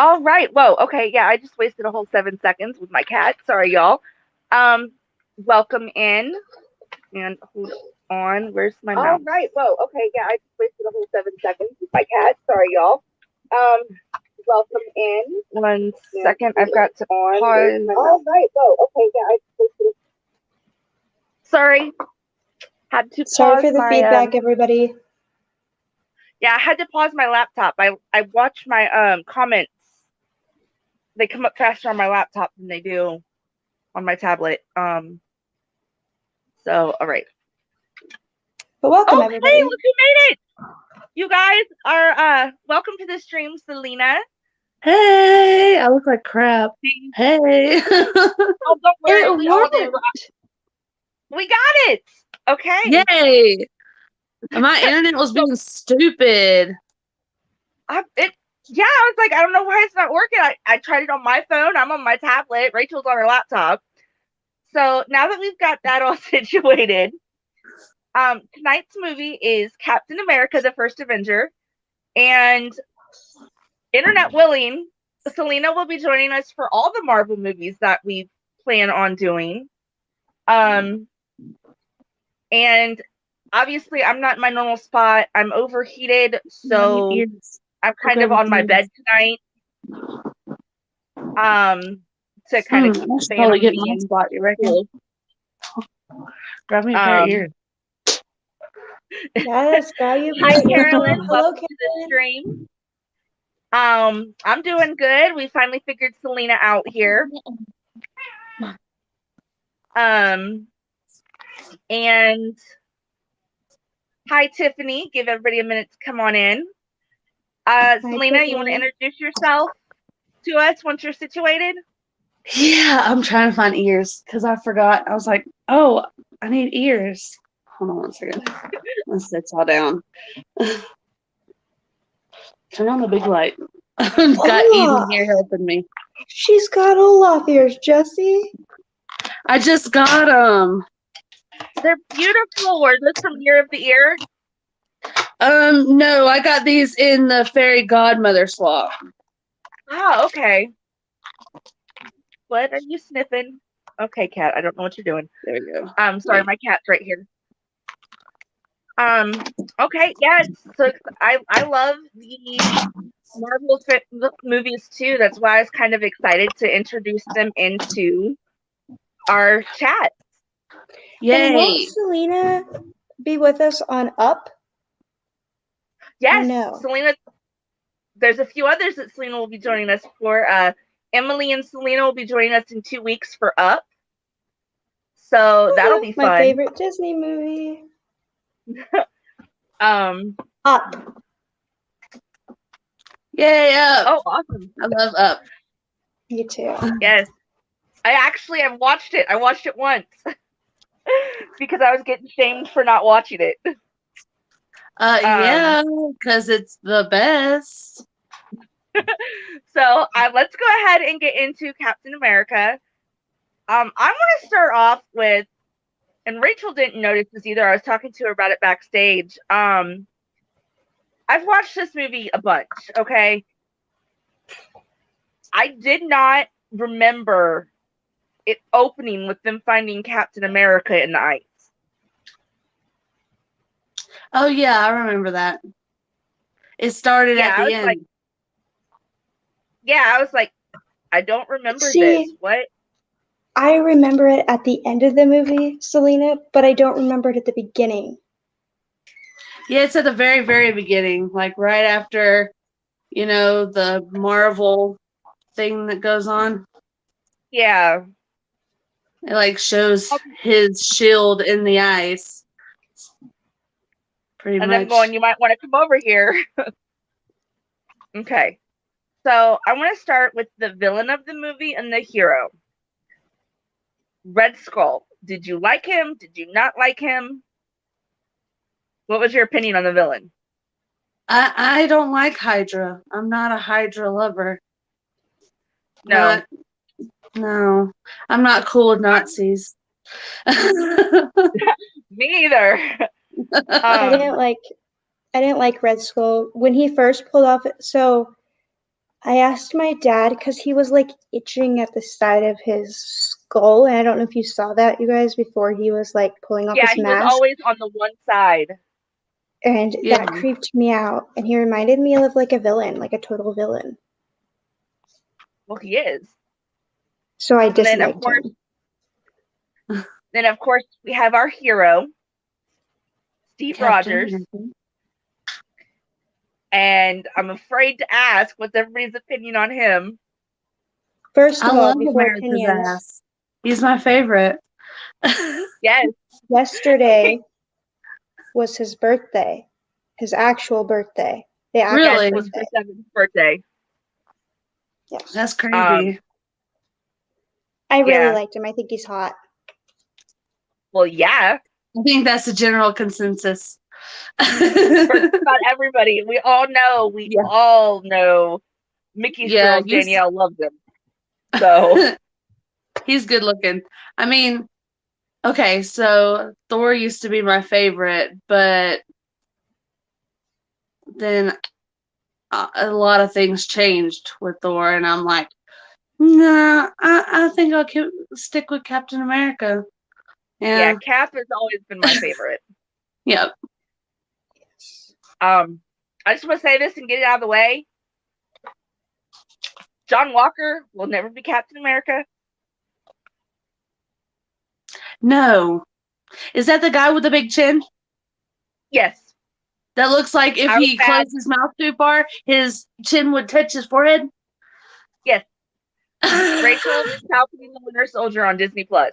All right. Whoa. Okay. Yeah, I just wasted a whole 7 seconds with my cat. Sorry, y'all. Um, welcome in. And hold on. Where's my mouse? All right. Whoa. Okay. Yeah, I just wasted a whole 7 seconds with my cat. Sorry, y'all. Um, welcome in. 1 second. I've got to pause. All right. Whoa. Okay. Yeah, I just wasted. Sorry. Had to Sorry pause for the my feedback, everybody. Yeah, I had to pause my laptop. I watch my comments. They come up faster on my laptop than they do on my tablet. So all right. But welcome, Okay, everybody. look who made it. You guys are welcome to the stream, Selena. Hey, I look like crap. Hey. Oh, don't worry. It We all do. worked. We got it. Okay. Yay. My internet was being stupid. Yeah, I was like, I don't know why it's not working. I tried it on my phone. I'm on my tablet. Rachel's on her laptop. So now that we've got that all situated, tonight's movie is Captain America: The First Avenger, and internet willing, Selena will be joining us for all the Marvel movies that we plan on doing. And obviously, I'm not in my normal spot. I'm overheated, so I'm kind of on my bed tonight. To kind of stay totally get my spot. You reckon? Grab me a pair of ears. Yes, grab you. Hi, Carolyn. Welcome to the stream. I'm doing good. We finally figured Selena out here. And hi, Tiffany. Give everybody a minute to come on in. Selena, you want to introduce yourself to us once you're situated? Yeah, I'm trying to find ears because I forgot. I was like, oh, I need ears. Hold on 1 second. Let's sit all down. Turn on the big light. Got Eden here helping me. She's got Olaf ears, Jessi. I just got them. They're beautiful. Were those from Year of the Ear? No, I got these in the fairy godmother swap. Oh, okay. What are you sniffing? Okay, cat. I don't know what you're doing. There you go. Sorry, my cat's right here. Okay, yeah. So I love the Marvel movies too. That's why I was kind of excited to introduce them into our chat. Yay! And won't Selena be with us on Up? Yes, Selena. There's a few others that Selena will be joining us for. Emily and Selena will be joining us in 2 weeks for Up. So that'll be fun. My favorite Disney movie. Up. Yay, Up. Oh, awesome. I love Up. Me too. Yes. I've watched it. I watched it once. Because I was getting shamed for not watching it. Yeah, because it's the best. So let's go ahead and get into Captain America. I want to start off with, and Rachel didn't notice this either. I was talking to her about it backstage. I've watched this movie a bunch, okay? I did not remember it opening with them finding Captain America in the ice. Oh, yeah, I remember that. It started at the end. I was like, I don't remember this. What? I remember it at the end of the movie, Selena, but I don't remember it at the beginning. Yeah, it's at the very, very beginning, like right after, the Marvel thing that goes on. Yeah. It shows his shield in the ice. Pretty much. And then going, you might want to come over here. Okay. So I want to start with the villain of the movie and the hero. Red Skull. Did you like him? Did you not like him? What was your opinion on the villain? I don't like Hydra. I'm not a Hydra lover. No. No. I'm not cool with Nazis. Me either. I didn't like Red Skull when he first pulled off. So I asked my dad because he was like itching at the side of his skull, and I don't know if you saw that, you guys, before he was like pulling off Yeah, his he was mask, always on the one side. and Yeah. that creeped me out. And he reminded me of like a villain, like a total villain. Well, he is. So I And then disliked him. of course, we have our hero, Steve Captain Rogers. America. And I'm afraid to ask what's everybody's opinion on him. First I of all, love before America's opinions, ass. He's my favorite. Yes. yesterday was his birthday, his actual birthday. The actual Really? Yes, it was birthday. for 7th birthday. Yes. That's crazy. I really yeah. liked him. I think he's hot. Well, yeah. I think that's the general consensus. For about everybody. We all know Mickey's girls, Danielle, loves him. So he's good looking. I mean, okay, so Thor used to be my favorite, but then a lot of things changed with Thor, and I'm like, nah, I think I'll stick with Captain America. yeah, Cap has always been my favorite. Yep. I just want to say this and get it out of the way. John Walker will never be Captain America. No. Is that the guy with the big chin? Yes. That looks like if he closed his mouth too far, his chin would touch his forehead? Yes. Rachel, Falcon and the Winter Soldier on Disney Plus.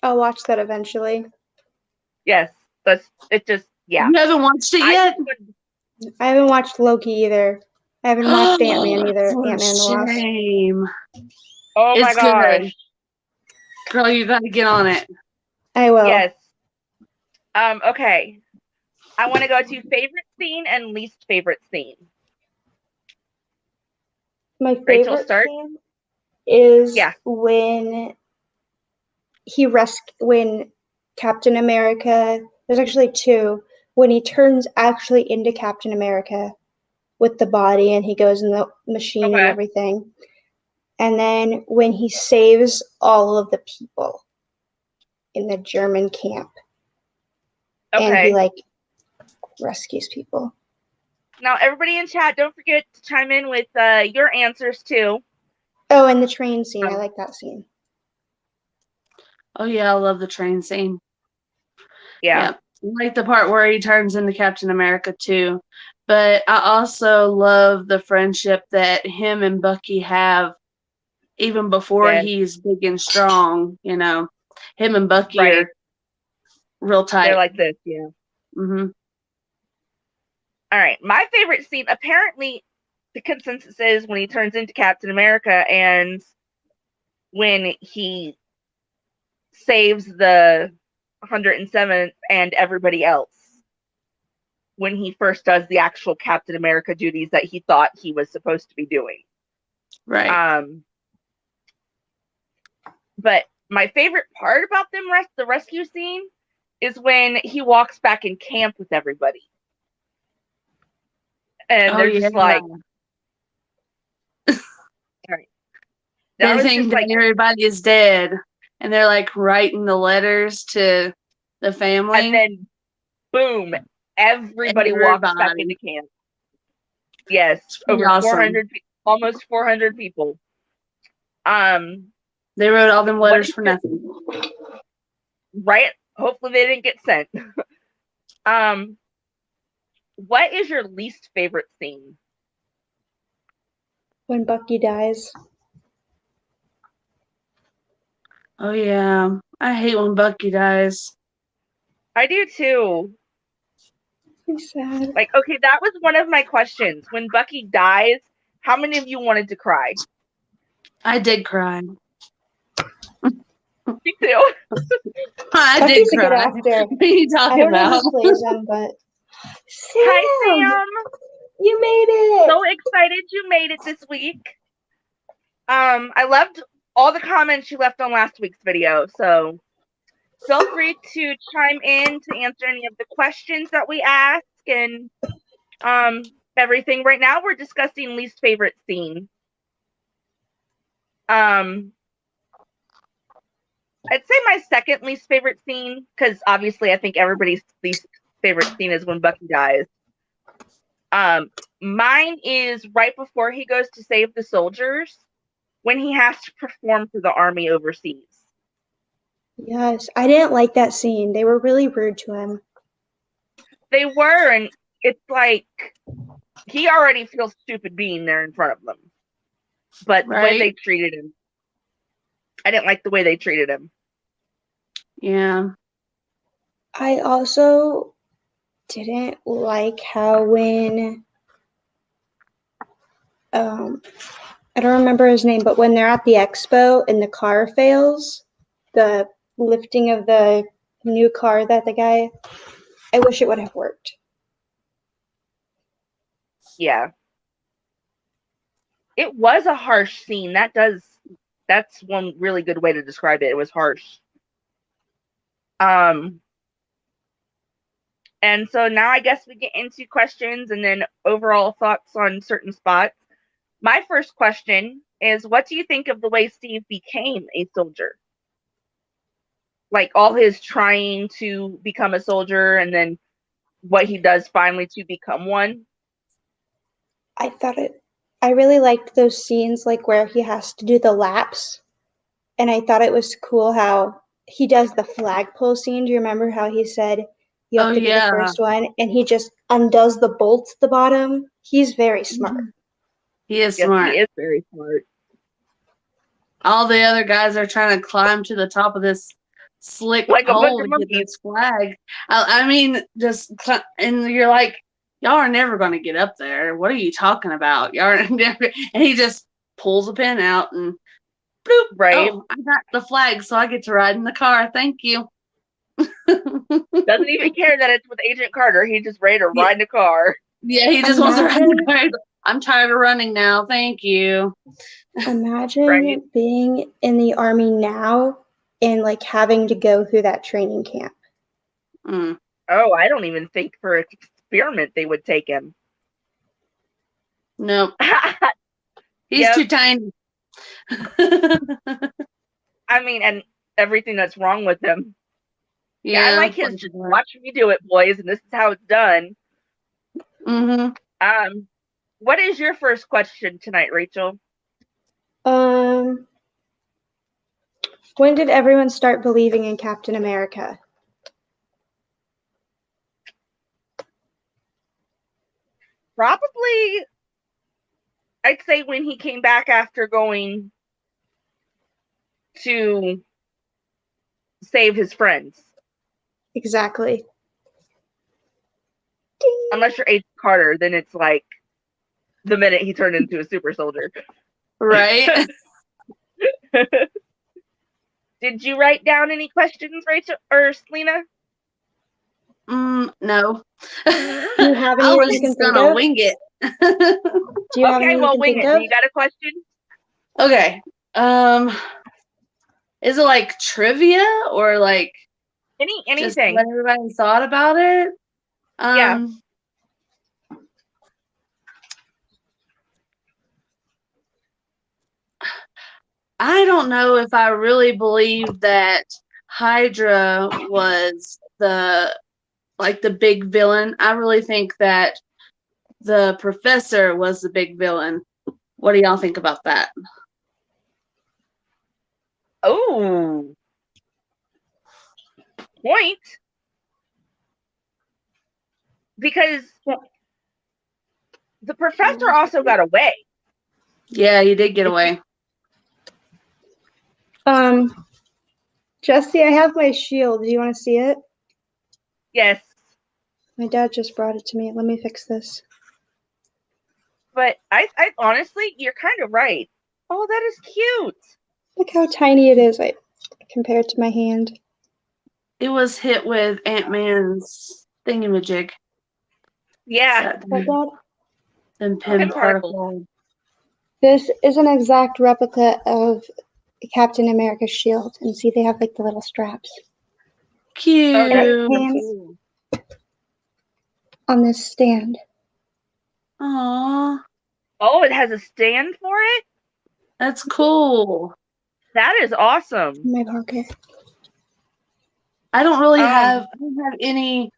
I'll watch that eventually. Yes. But it just, yeah. You haven't watched it yet? I haven't watched Loki either. I haven't watched Ant-Man either. What a Ant-Man and the Wasp. shame. Oh my It's gosh. good. Girl, you gotta get on it. I will. Yes. Okay. I want to go to favorite scene and least favorite scene. My Rachel, favorite start. scene is when when Captain America, there's actually two, when he turns actually into Captain America with the body and he goes in the machine and everything. And then when he saves all of the people in the German camp. And he like rescues people. Now, everybody in chat, don't forget to chime in with your answers too. Oh, and the train scene. I like that scene. Oh yeah, I love the train scene. Yeah. I like the part where he turns into Captain America too. But I also love the friendship that him and Bucky have even before he's big and strong, you know. Him and Bucky are real tight. They're like this, yeah. Mm-hmm. All right. My favorite scene, apparently the consensus is when he turns into Captain America and when he saves the 107 and everybody else. When he first does the actual Captain America duties that he thought he was supposed to be doing. Right. But my favorite part about the rescue scene is when he walks back in camp with everybody. And they're just like, all right. They think that everybody is dead, and they're like writing the letters to the family. And then, boom, everybody walks back into camp. Yes, over 400, almost 400 people. They wrote all them letters for nothing. Right? Hopefully they didn't get sent. What is your least favorite scene? When Bucky dies. Oh yeah, I hate when Bucky dies. I do too. It's sad. Like, okay, that was one of my questions. When Bucky dies, how many of you wanted to cry? I did cry. Me too. I Bucky's did cry. a good actor. What are you talking about? I don't know who plays him, but Sam! Hi, Sam. You made it. So excited you made it this week. I loved all the comments you left on last week's video, so feel free to chime in to answer any of the questions that we ask, and everything. Right now, we're discussing least favorite scene. I'd say my second least favorite scene, because obviously I think everybody's least favorite scene is when Bucky dies. Mine is right before he goes to save the soldiers, when he has to perform for the army overseas. Yes, I didn't like that scene. They were really rude to him. They were, and it's like he already feels stupid being there in front of them. But the way they treated him, I didn't like the way they treated him. Yeah. I also didn't like how when I don't remember his name, but when they're at the expo and the car fails, the lifting of the new car that the guy, I wish it would have worked. Yeah. It was a harsh scene. That's one really good way to describe it. It was harsh. And so now I guess we get into questions and then overall thoughts on certain spots. My first question is, what do you think of the way Steve became a soldier? Like all his trying to become a soldier and then what he does finally to become one. I really liked those scenes like where he has to do the laps. And I thought it was cool how he does the flagpole scene. Do you remember how he said you have to be the first one? And he just undoes the bolts at the bottom. He's very smart. He is smart. He is very smart. All the other guys are trying to climb to the top of this slick like hole to get this flag. I mean, and you're like, y'all are never going to get up there. What are you talking about? Y'all are never. And he just pulls a pin out and bloop. Right. Oh, I got the flag, so I get to ride in the car. Thank you. Doesn't even care that it's with Agent Carter. He's just ready to ride in the car. Yeah, he just wants to ride in the car. I'm tired of running now. Thank you. Imagine being in the army now and like having to go through that training camp. Mm. Oh, I don't even think for an experiment they would take him. Nope. He's too tiny. I mean, and everything that's wrong with him. Yeah, I like his just watch me do it, boys, and this is how it's done. Mm-hmm. What is your first question tonight, Rachel? When did everyone start believing in Captain America? Probably, I'd say when he came back after going to save his friends. Exactly. Unless you're Agent Carter, then it's like the minute he turned into a super soldier. Right. Did you write down any questions, Rachel or Selena? No. Do you have any I that was you can just think gonna of? wing it. Do you have any you can wing think it. of? Do you got a question? Okay. Is it like trivia or like anything? Just what everybody thought about it? Yeah. I don't know if I really believe that Hydra was the big villain. I really think that the professor was the big villain. What do y'all think about that? Oh, point. Because the professor also got away. Yeah, he did get away. Jessi, I have my shield. Do you want to see it? Yes. My dad just brought it to me. Let me fix this. But I honestly, you're kind of right. Oh, that is cute. Look how tiny it is compared to my hand. It was hit with Ant-Man's thingamajig. Yeah. And pin particle. This is an exact replica of Captain America's shield. And see, they have like the little straps. Cute. And it hangs on this stand. Aww. Oh, it has a stand for it? That's cool. That is awesome. My pocket. I don't really have any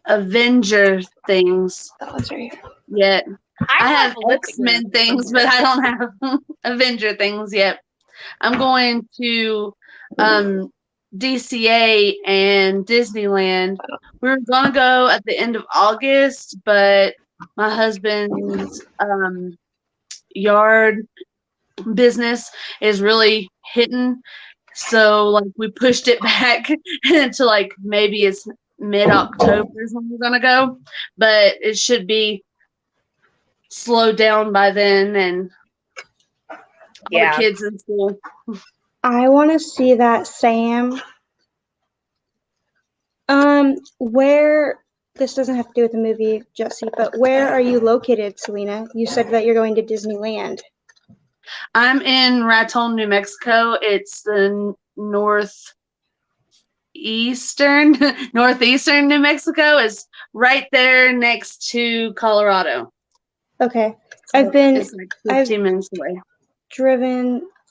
Avenger things yet. I have X-Men things, but I don't have Avenger things yet. I'm going to DCA and Disneyland. We were going to go at the end of August, but my husband's yard business is really hitting. So like we pushed it back to like maybe it's mid-October is when we're going to go, but it should be slowed down by then and all the kids in school. I want to see that, Sam. Where, this doesn't have to do with the movie, Jessi, but where are you located, Selena? You said that you're going to Disneyland. I'm in Raton, New Mexico. It's the northeastern New Mexico. Is right there next to Colorado. Okay. So it's like 15 minutes away.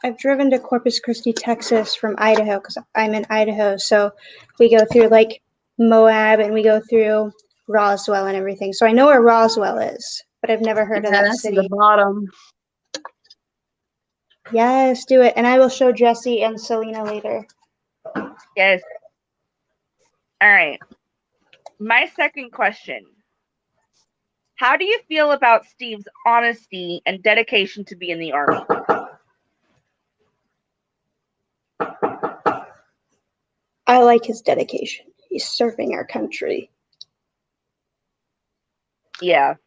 I've driven to Corpus Christi, Texas from Idaho because I'm in Idaho. So we go through like Moab and we go through Roswell and everything. So I know where Roswell is, but I've never heard of that city. That's the bottom. Yes, do it. And I will show Jessi and Selena later. Yes. All right. My second question. How do you feel about Steve's honesty and dedication to be in the Army? I like his dedication. He's serving our country. Yeah.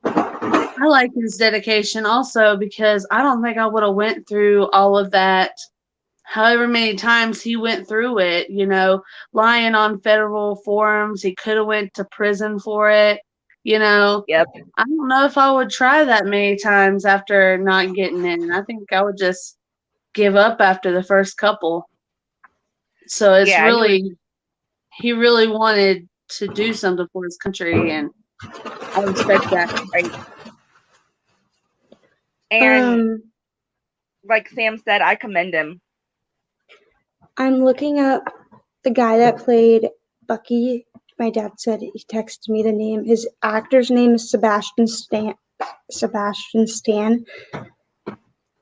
I like his dedication also because I don't think I would have went through all of that however many times he went through it, you know, lying on federal forums. He could have went to prison for it, you know. Yep. I don't know if I would try that many times after not getting in. I think I would just give up after the first couple. So it's he really wanted to do something for his country, and I respect that. Right. And like Sam said, I commend him. I'm looking up the guy that played Bucky. My dad said he texted me the name. His actor's name is Sebastian Stan.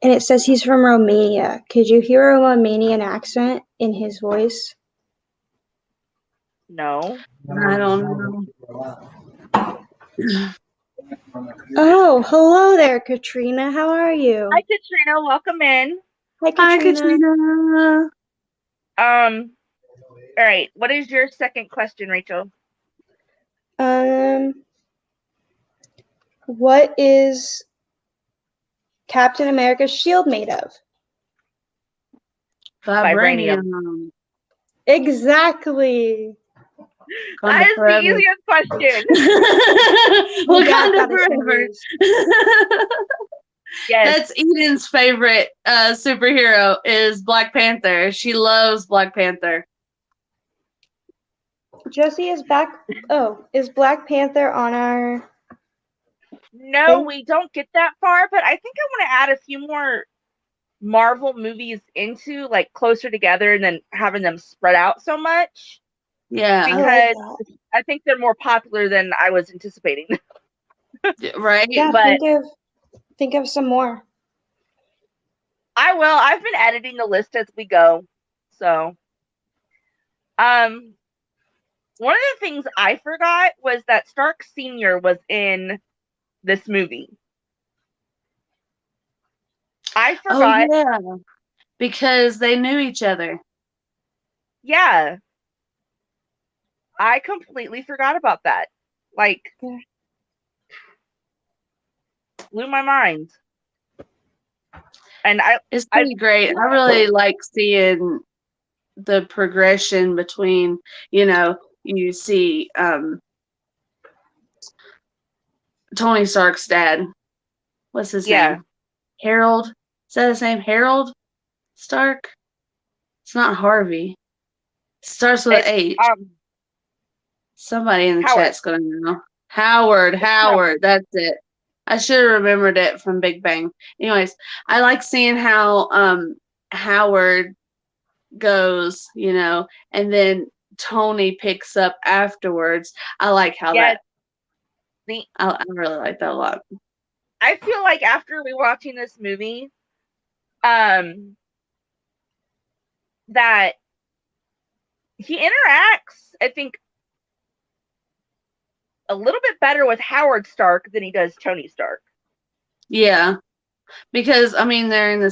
And it says he's from Romania. Could you hear a Romanian accent in his voice? No. I don't know. Oh, hello there, Katrina. How are you? Hi, Katrina. Welcome in. Hi, Katrina. All right. What is your second question, Rachel? What is Captain America's shield made of? Vibranium. Exactly. That is the easiest question. Wakanda forever. Yes. That's Eden's favorite superhero is Black Panther. She loves Black Panther. Jessi is back. Oh, is Black Panther on our... No, we don't get that far, but I think I want to add a few more Marvel movies into like closer together and then having them spread out so much. Yeah. Because I think they're more popular than I was anticipating. Right? Yeah, but think of some more. I will. I've been editing the list as we go. So one of the things I forgot was that Stark Sr. was in this movie. I forgot. Oh, yeah. Because they knew each other. Yeah. I completely forgot about that. Like, blew my mind. And it's pretty great. I really like seeing the progression between, you know, you see Tony Stark's dad. What's his name? Harold. Is that his name? Harold Stark? It's not Harvey. It starts with an H. Somebody in the chat's gonna know. Howard, that's it. I should have remembered it from Big Bang. Anyways, I like seeing how Howard goes, and then Tony picks up afterwards. I like how that. I really like that a lot. I feel like after rewatching this movie, that he interacts, I think, a little bit better with Howard Stark than he does Tony Stark. Yeah, because they're the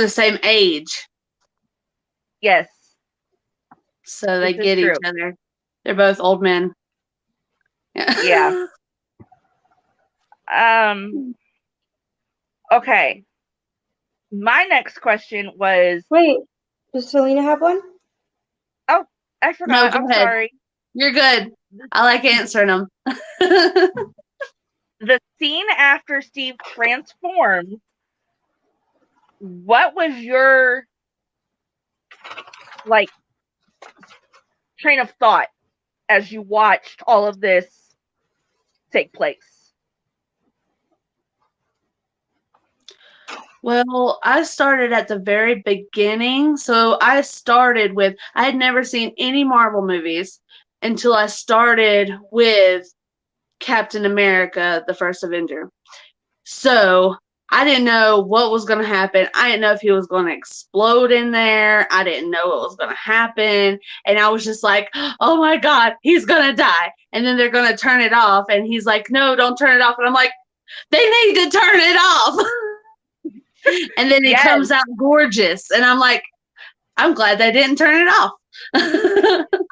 same age. Yes. So they get each other. They're both old men. Yeah. Okay. My next question was. Wait, does Selena have one? Oh, I forgot. No, I'm sorry. You're good. I like answering them. The scene after Steve transforms, what was your train of thought as you watched all of this take place? Well, I started at the very beginning. So I had never seen any Marvel movies until I started with Captain America, the first Avenger. So I didn't know what was going to happen. I didn't know if he was going to explode in there. I didn't know what was going to happen. And I was just like, oh my God, he's going to die. And then they're going to turn it off. And he's like, no, don't turn it off. And I'm like, they need to turn it off. And then he comes out gorgeous. And I'm like, I'm glad they didn't turn it off.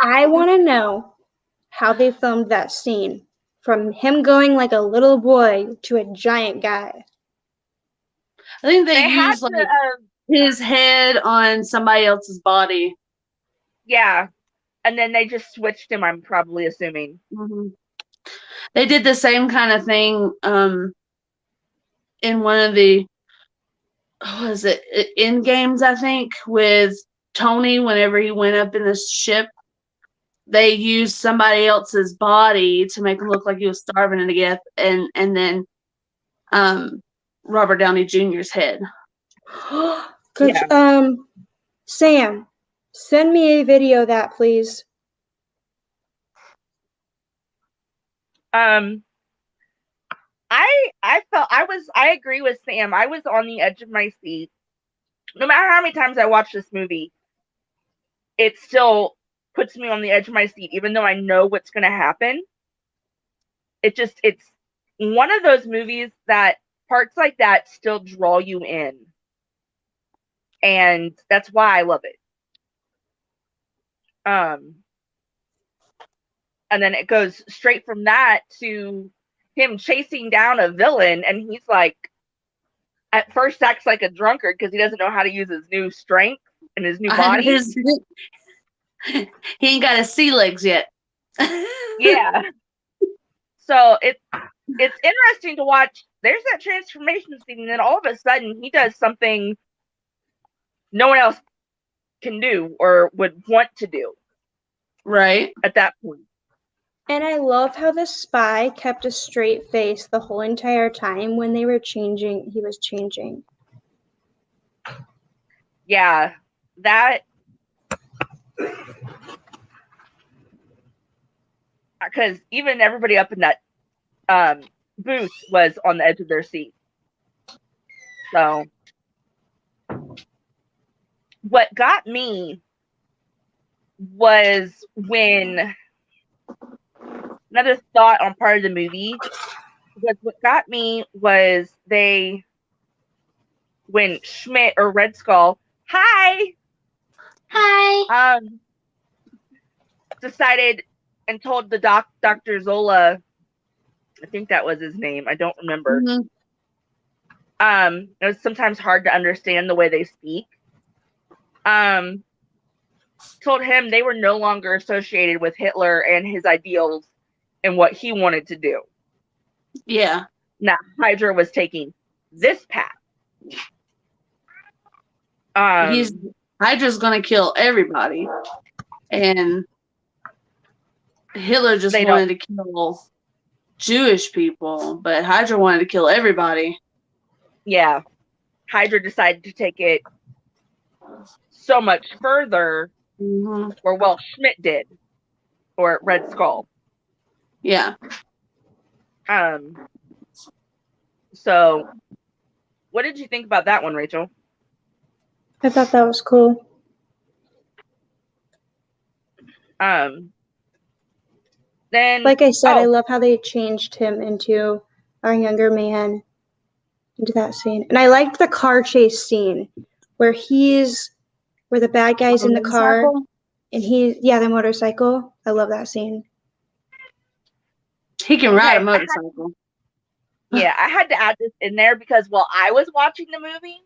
I want to know how they filmed that scene. From him going like a little boy to a giant guy. I think they used his head on somebody else's body. Yeah. And then they just switched him, I'm probably assuming. Mm-hmm. They did the same kind of thing in one of the end games, I think, with Tony whenever he went up in the ship. They used somebody else's body to make him look like he was starving to death, and then Robert Downey Jr.'s head. Sam, send me a video of that, please. I agree with Sam. I was on the edge of my seat. No matter how many times I watch this movie, it still puts me on the edge of my seat, even though I know what's going to happen. It's one of those movies that parts like that still draw you in. And that's why I love it. And then it goes straight from that to him chasing down a villain, and he's like, at first acts like a drunkard because he doesn't know how to use his new strength and his new body. He ain't got his sea legs yet. Yeah. So it's interesting to watch. There's that transformation scene, and then all of a sudden he does something no one else can do or would want to do. Right. At that point. And I love how the spy kept a straight face the whole entire time when they were changing. He was changing. Yeah, that. Because even everybody up in that booth was on the edge of their seat. So, what got me was when. Another thought on part of the movie, because what got me was when Schmidt or Red Skull, hi, decided and told the Dr. Zola, I think that was his name, I don't remember. Mm-hmm. It was sometimes hard to understand the way they speak. Told him they were no longer associated with Hitler and his ideals and what he wanted to do. Yeah. Now, Hydra was taking this path. Hydra's going to kill everybody. And Hitler just wanted to kill Jewish people, but Hydra wanted to kill everybody. Yeah. Hydra decided to take it so much further where, well, Schmidt did. Or Red Skull. Yeah. So, what did you think about that one, Rachel? I thought that was cool. Then, like I said, I love how they changed him into a younger man into that scene. And I liked the car chase scene where the bad guy's in the car and the motorcycle. I love that scene. He can ride a motorcycle. I had to add this in there because while I was watching the movie,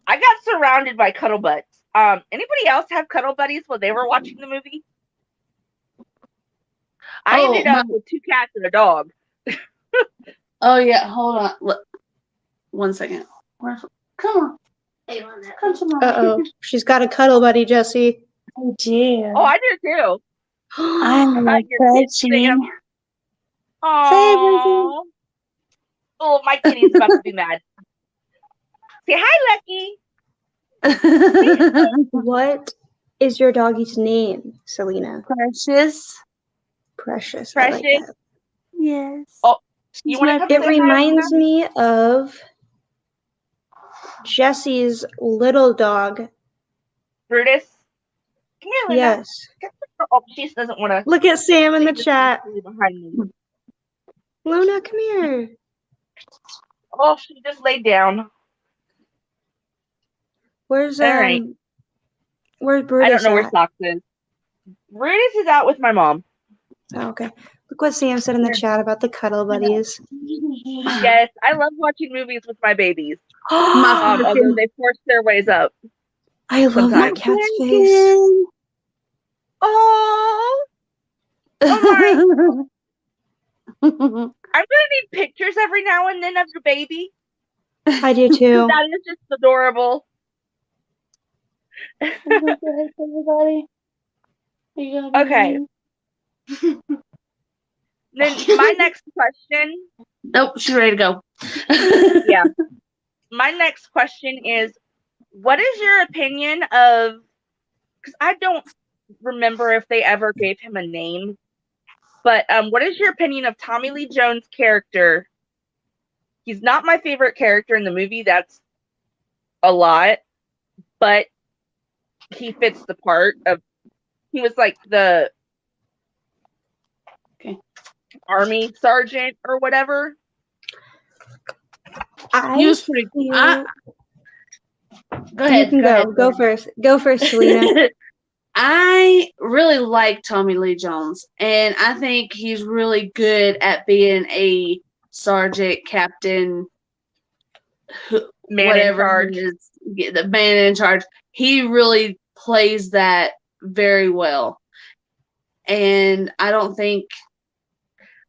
I got surrounded by cuddle butts. Anybody else have cuddle buddies while they were watching the movie? I ended up with 2 cats and a dog. Oh yeah, hold on. Look. 1 second. Come on. Come to mama. Uh-oh. She's got a cuddle buddy, Jessi. Oh dear. Oh, I do too. I'm like Jessi. Oh. Oh, my kitty's about to be mad. Say hi, Lucky. What is your doggy's name, Selena? Precious. Precious. Precious. I like that. Yes. Oh, you want to come? It reminds me of Jessi's little dog. Brutus. Come here, Luna. Yes. Oh, she doesn't want to. Look at Sam in the chat. Behind me. Luna, come here. Oh, she just laid down. Where's Brutus? I don't know where Socks is. Brutus is out with my mom. Oh, okay. Look what Sam said in the chat about the cuddle buddies. Yes, I love watching movies with my babies. Although they force their ways up. I love that cat's face. Oh. Oh my. I'm gonna need pictures every now and then of your baby. I do too. That is just adorable. Everybody. Okay. Then my next question. Nope, she's ready to go. Yeah. My next question is, what is your opinion of? Because I don't remember if they ever gave him a name. But what is your opinion of Tommy Lee Jones' character? He's not my favorite character in the movie. That's a lot. But he fits the part of... He was like the army sergeant or whatever. He was pretty... Go ahead. You can go first. Go first, Selena. I really like Tommy Lee Jones, and I think he's really good at being a sergeant, captain, whatever it is, the man in charge. He really plays that very well. And I don't think,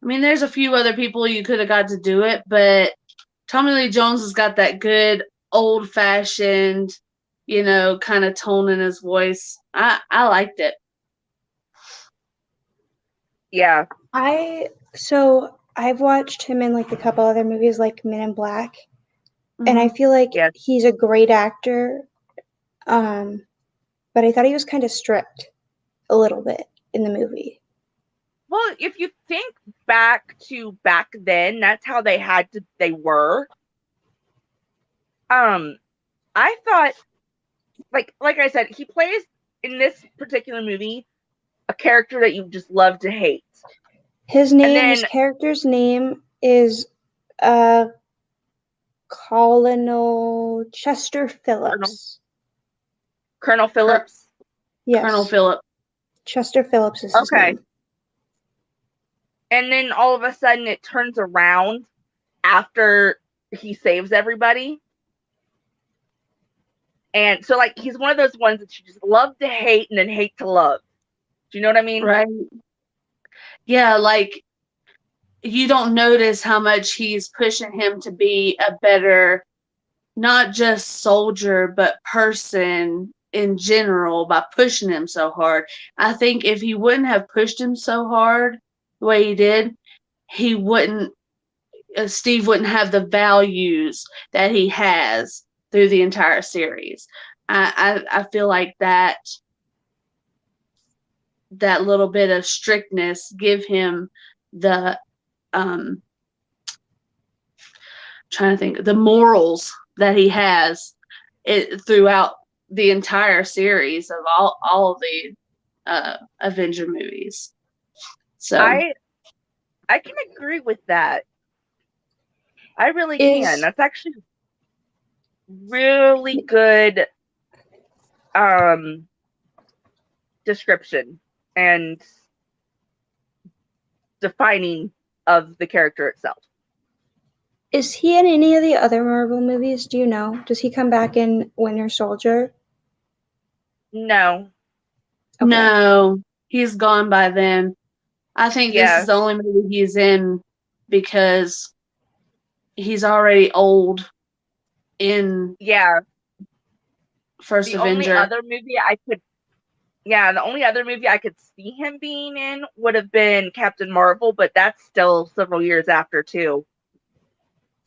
I mean, there's a few other people you could have got to do it, but Tommy Lee Jones has got that good old-fashioned, kind of tone in his voice. I liked it. Yeah. I've watched him in like a couple other movies like Men in Black. Mm-hmm. And I feel like he's a great actor. But I thought he was kind of strict a little bit in the movie. Well, if you think back then, that's how they were. I thought, like I said, he plays in this particular movie a character that you just love to hate. His character's name is Colonel Chester Phillips. Colonel Phillips? Yes. Colonel Phillips. Chester Phillips is his name. And then all of a sudden it turns around after he saves everybody. And so, he's one of those ones that you just love to hate and then hate to love. Do you know what I mean? Right. Yeah, you don't notice how much he's pushing him to be a better, not just soldier, but person in general by pushing him so hard. I think if he wouldn't have pushed him so hard the way he did, he wouldn't. Steve wouldn't have the values that he has through the entire series. I feel like that little bit of strictness give him the trying to think the morals that he has throughout the entire series of all of the Avenger movies. So I can agree with that. I really can. That's actually really good description and defining of the character itself. Is he in any of the other Marvel movies? Do you know? Does he come back in Winter Soldier? No. Okay. No, he's gone by then. I think this is the only movie he's in because he's already old in First Avenger. The only other movie I could see him being in would have been Captain Marvel, but that's still several years after too.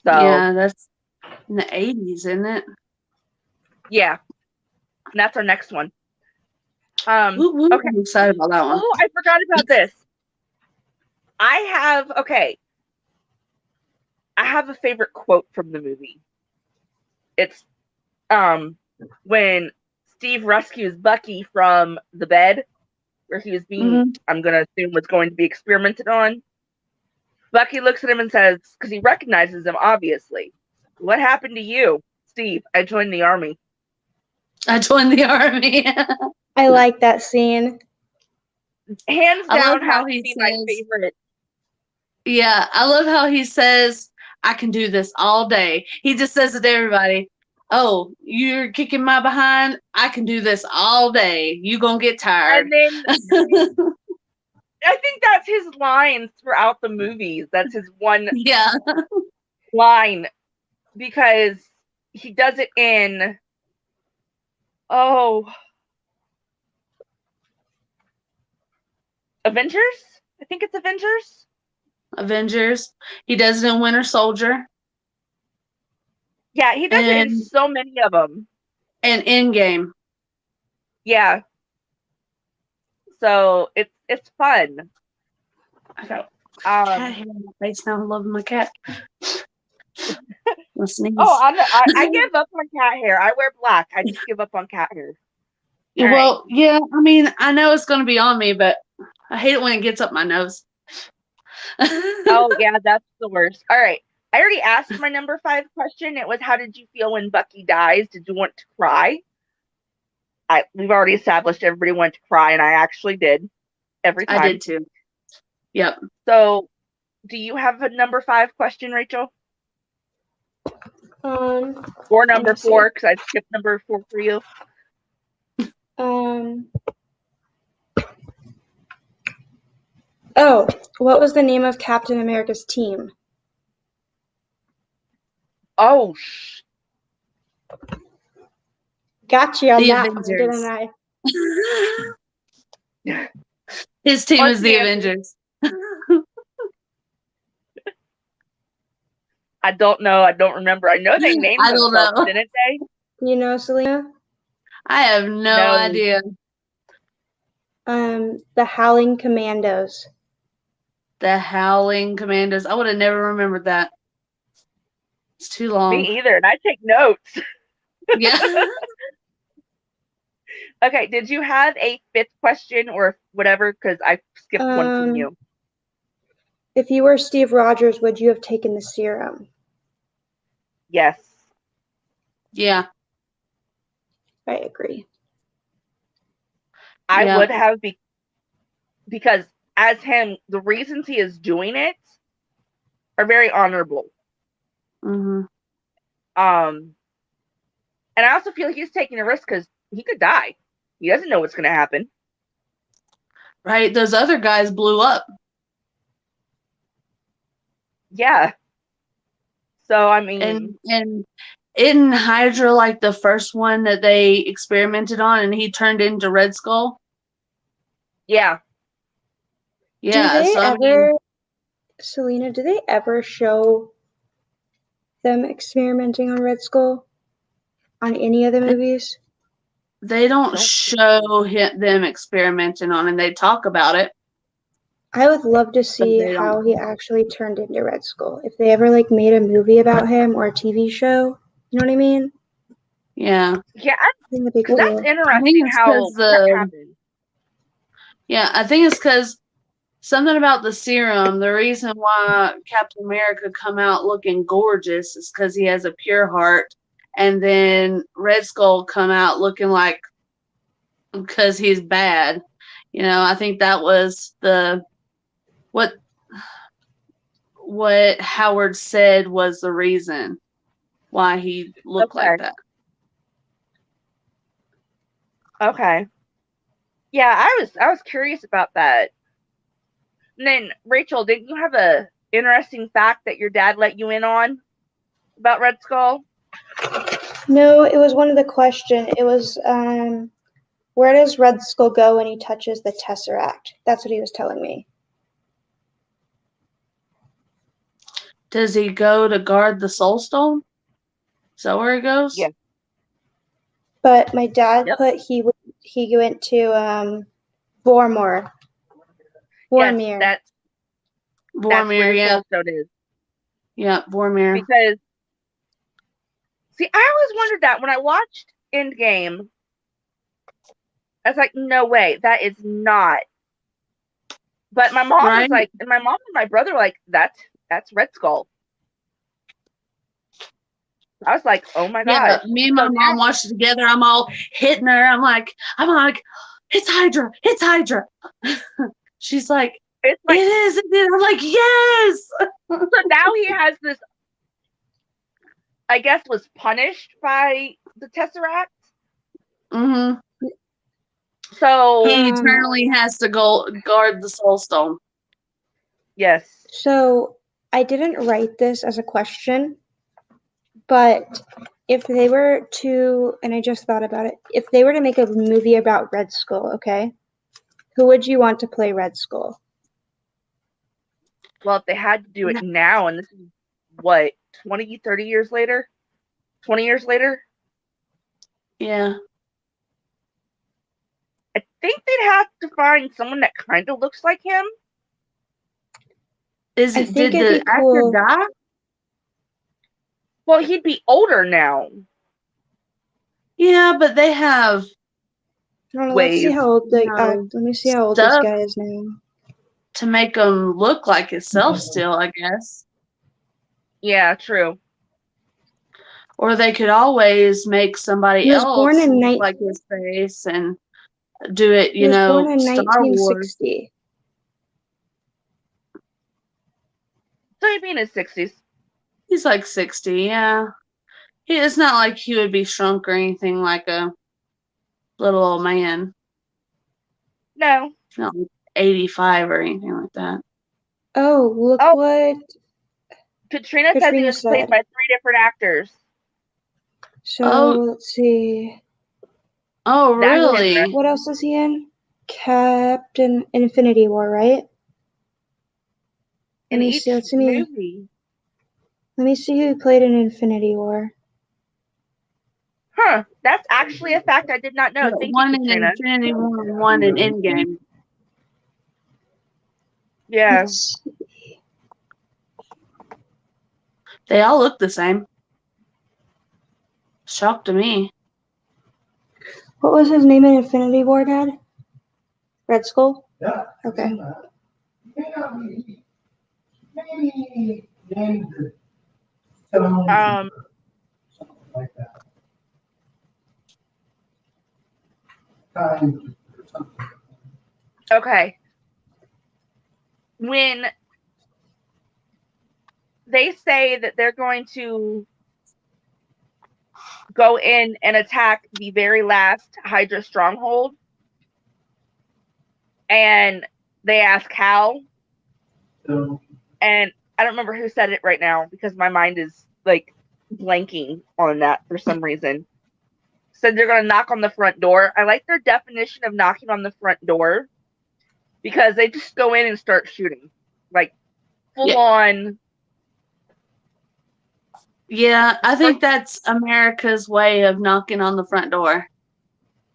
So yeah, that's in the 80s, isn't it? Yeah. And that's our next one. Okay. I'm excited about that one. Oh, I forgot about this. I have a favorite quote from the movie. It's when Steve rescues Bucky from the bed where he was being, I'm going to assume, was going to be experimented on. Bucky looks at him and says, because he recognizes him, obviously, "What happened to you?" "Steve, I joined the army." I joined the army. I like that scene. Hands down, how he says, my favorite. Yeah, I love how he says, "I can do this all day." He just says it to everybody. "Oh, you're kicking my behind? I can do this all day. You gonna get tired." And then I think that's his lines throughout the movies. That's his one line, because he does it in Avengers? I think it's Avengers. Avengers. He does it in Winter Soldier. Yeah, he does it in so many of them. And Endgame. Yeah. So it's fun. I got cat hair on my face now. I'm loving my cat. I give up on cat hair. I wear black. I just give up on cat hair. Well, yeah, I mean, I know it's going to be on me, but I hate it when it gets up my nose. Oh, yeah, that's the worst. All right. I already asked my number 5 question. It was, how did you feel when Bucky dies? Did you want to cry? We've already established everybody wanted to cry, and I actually did. Every time. I did too. Yep. So, do you have a number 5 question, Rachel? Or number 4, because I skipped number 4 for you. Oh, what was the name of Captain America's team? Oh, got you on that one, didn't I? His team is the Avengers. I don't know. I don't remember. I know they named themselves, didn't they? You know, Selena? I have no idea. The Howling Commandos. The Howling Commandos. I would have never remembered that. It's too long. Me either, and I take notes. Yeah. Okay, did you have a 5th question or whatever? Because I skipped one from you. If you were Steve Rogers, would you have taken the serum? Yes. Yeah. I agree. I would have, because as him, the reasons he is doing it are very honorable. Mm-hmm. And I also feel like he's taking a risk because he could die. He doesn't know what's going to happen. Right. Those other guys blew up. Yeah. So, I mean. And Isn't Hydra like the first one that they experimented on and he turned into Red Skull? Yeah. Yeah. Do they so ever, Selena, do they ever show them experimenting on Red Skull on any of the movies? They don't show them experimenting on it. They talk about it. I would love to see how he actually turned into Red Skull. If they ever like made a movie about him or a TV show, you know what I mean? Yeah. Yeah, I think that'd be cool. That's interesting how that happened. Yeah, I think it's because something about the serum. The reason why Captain America come out looking gorgeous is because he has a pure heart, and then Red Skull come out looking like because he's bad. You know, I think that was what Howard said was the reason why he looked like that. Okay. Yeah, I was curious about that. And then Rachel, didn't you have a interesting fact that your dad let you in on about Red Skull? No, it was one of the questions. It was where does Red Skull go when he touches the Tesseract? That's what he was telling me. Does he go to guard the Soul Stone? Is that where he goes? Yeah. But my dad put he went to Vormir. Yes, that's where Vormir, Soul Stone is. Yeah, Vormir. Because see, I always wondered that when I watched Endgame. I was like, no way, that is not. But my mom was like, and my mom and my brother were like, that's Red Skull. I was like, oh my god. Me and my mom watched it together. I'm all hitting her. I'm like, it's Hydra. It's Hydra. She's like, it is. I'm like, yes. So now he has this, I guess, was punished by the Tesseract. Mm-hmm. So he eternally has to go guard the Soul Stone. Yes. So I didn't write this as a question, but if they were to, and I just thought about it, if they were to make a movie about Red Skull, okay, who would you want to play Red Skull? Well, if they had to do it now, and this is what, 20, 30 years later? 20 years later? Yeah. I think they'd have to find someone that kind of looks like him. Did the actor die? Well, he'd be older now. Yeah, but they have. Let's see how old let me see how old this guy is now. To make him look like himself still, I guess. Yeah, true. Or they could always make somebody else look like his face and do it, he was born in Star 1960. Wars. So he'd be in his 60s. He's like 60, yeah. It's not like he would be shrunk or anything like a little old man. No. Not like 85 or anything like that. Oh, look what Katrina says he was played by 3 different actors. So let's see. Oh, really? What else is he in? Captain Infinity War, right? In each movie. Let me see who played in Infinity War. Huh. That's actually a fact I did not know. Thank you, Katrina. Infinity War and one in Endgame. Yeah. They all look the same. Shock to me. What was his name in Infinity War, Dad? Red Skull? Yeah. Okay. Maybe named something like that. Okay. When they say that they're going to go in and attack the very last Hydra stronghold, and they ask how, and I don't remember who said it right now because my mind is like blanking on that for some reason. Said they're going to knock on the front door. I like their definition of knocking on the front door because they just go in and start shooting. Like, full on. Yeah, I think that's America's way of knocking on the front door.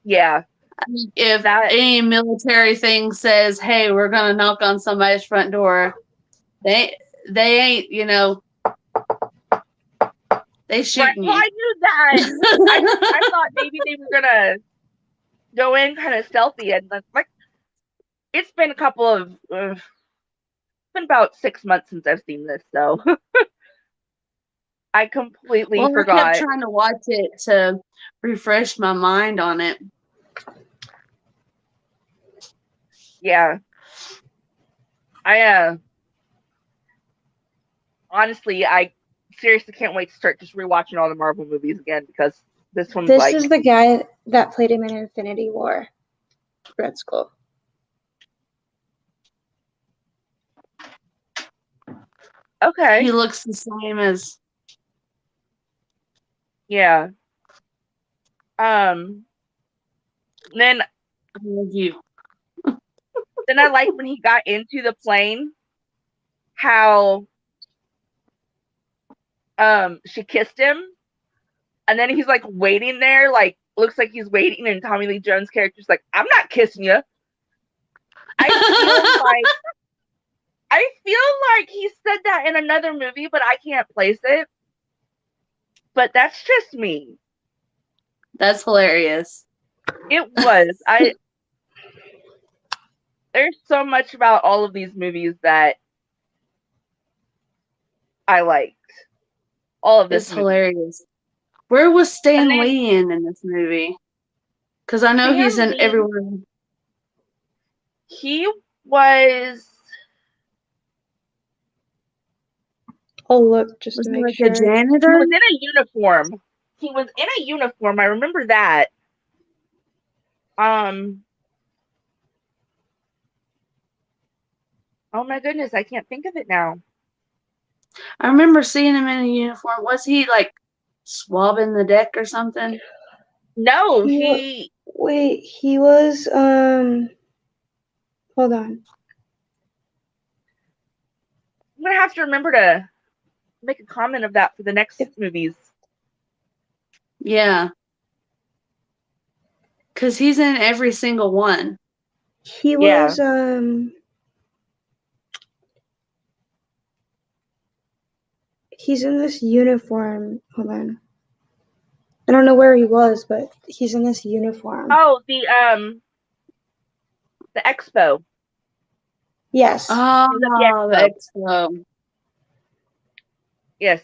Yeah. If any military thing says, hey, we're going to knock on somebody's front door, they ain't, they shooting you. Well, I knew that. I thought maybe they were going to go in kind of stealthy. And like, it's been a couple of, it's been about 6 months since I've seen this, so I completely forgot. I kept trying to watch it to refresh my mind on it. Yeah. I honestly, I seriously can't wait to start just rewatching all the Marvel movies again because this one's This is the guy that played him in Infinity War. Red Skull. Okay. He looks the same as. Yeah. Then I love you. Then I liked when he got into the plane how she kissed him and then he's like waiting there, like looks like he's waiting, and Tommy Lee Jones' character's like, I'm not kissing you. I feel like he said that in another movie, but I can't place it. But that's just me. That's hilarious. It was. There's so much about all of these movies that I liked. All of this. It's hilarious. Where was Stan Lee in this movie? Because I know he's in everyone. He was. Oh, look, just to make sure. A janitor? He was in a uniform. I remember that. Oh my goodness, I can't think of it now. I remember seeing him in a uniform. Was he like swabbing the deck or something? No, he was hold on. I'm gonna have to remember to make a comment of that for the next movies. Yeah. Because he's in every single one. He was he's in this uniform. Hold on. I don't know where he was, but he's in this uniform. Oh, the expo. Yes. Oh, the expo. Yes.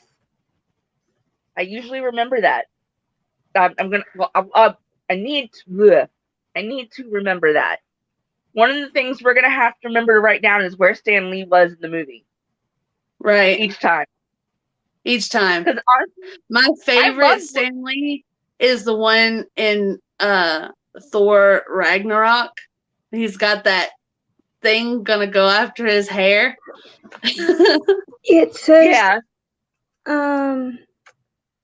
I usually remember that. I need to remember that. One of the things we're gonna have to remember to write down is where Stan Lee was in the movie. Right. Each time. Because my favorite Stan Lee is the one in Thor Ragnarok. He's got that thing gonna go after his hair. It says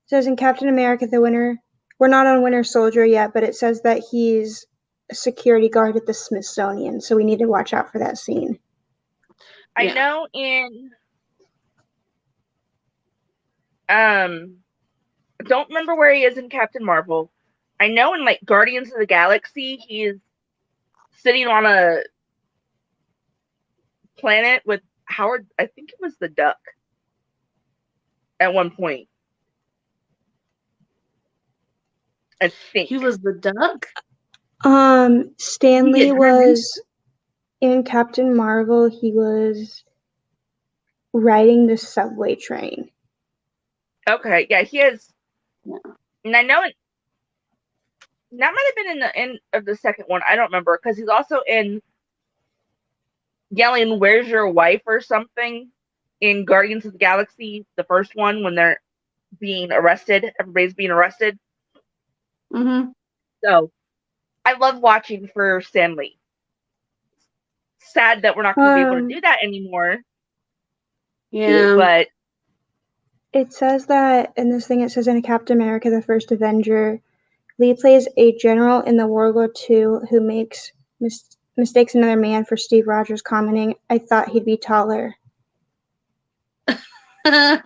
says in Captain America the Winter, we're not on Winter Soldier yet, but it says that he's a security guard at the Smithsonian, so we need to watch out for that scene. I know in I don't remember where he is in Captain Marvel. I know in like Guardians of the Galaxy he's sitting on a planet with Howard, I think it was the Duck at one point. I think he was the Duck. Stan Lee was in Captain Marvel. He was riding the subway train. Okay, yeah, he is. Yeah. And I know that might have been in the end of the second one. I don't remember because he's also in yelling, "Where's your wife?" or something in Guardians of the Galaxy, the first one, when they're being arrested. Everybody's being arrested. Mm-hmm. So I love watching for Stan Lee. Sad that we're not going to be able to do that anymore. Yeah. But It says that in this thing, it says in Captain America, the First Avenger, Lee plays a general in the World War II who makes mistakes another man for Steve Rogers commenting, "I thought he'd be taller." I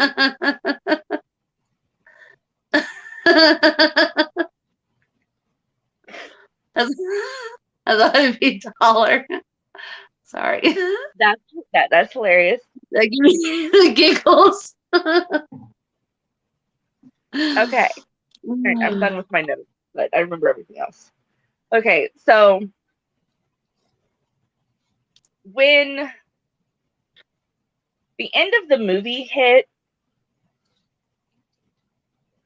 thought it'd be taller. Sorry. That's hilarious. That gives me the giggles. Okay. Right, I'm done with my notes, but I remember everything else. Okay, so when the end of the movie hit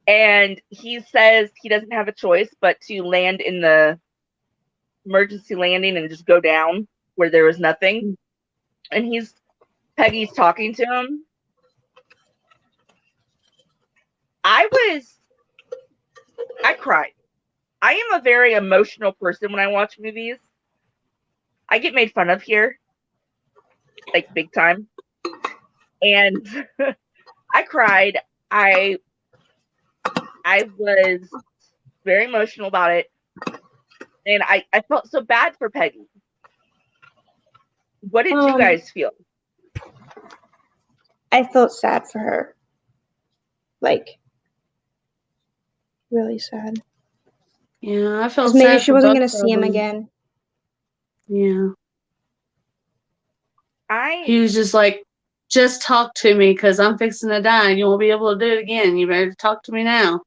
and he says he doesn't have a choice but to land in the emergency landing and just go down where there was nothing, and Peggy's talking to him, I cried. I am a very emotional person when I watch movies. I get made fun of here, like big time. And I cried. I was very emotional about it. And I felt so bad for Peggy. What did you guys feel? I felt sad for her. Like, really sad. Yeah, I felt sad. Maybe she wasn't going to see him again. Yeah. He was just like, just talk to me because I'm fixing to die and you won't be able to do it again. You better talk to me now.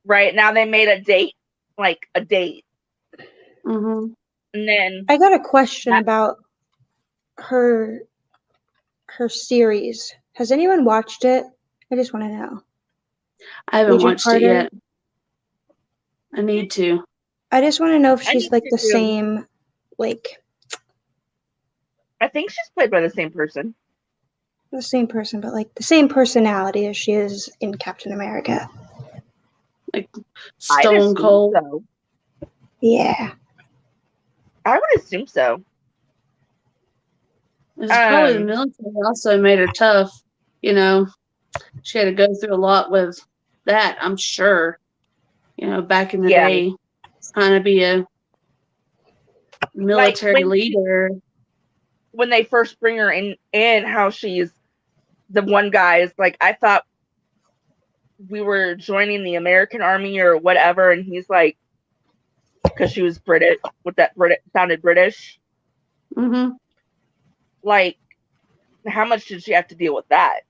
Right. Now they made a date. Mm-hmm. And then I got a question about her series. Has anyone watched it? I just want to know. I haven't watched it yet. I need to. I just want to know if she's like the same, like. I think she's played by the same person. The same person, but like the same personality as she is in Captain America. Like Stone Cold. So. Yeah. I would assume so. It's probably the military also made her tough. You know, she had to go through a lot with that, I'm sure. You know, back in the day, trying to be a military leader. When they first bring her in how she's the one guy is like, I thought we were joining the American Army or whatever, and he's like, because she was British, sounded British. Mm-hmm. Like, how much did she have to deal with that?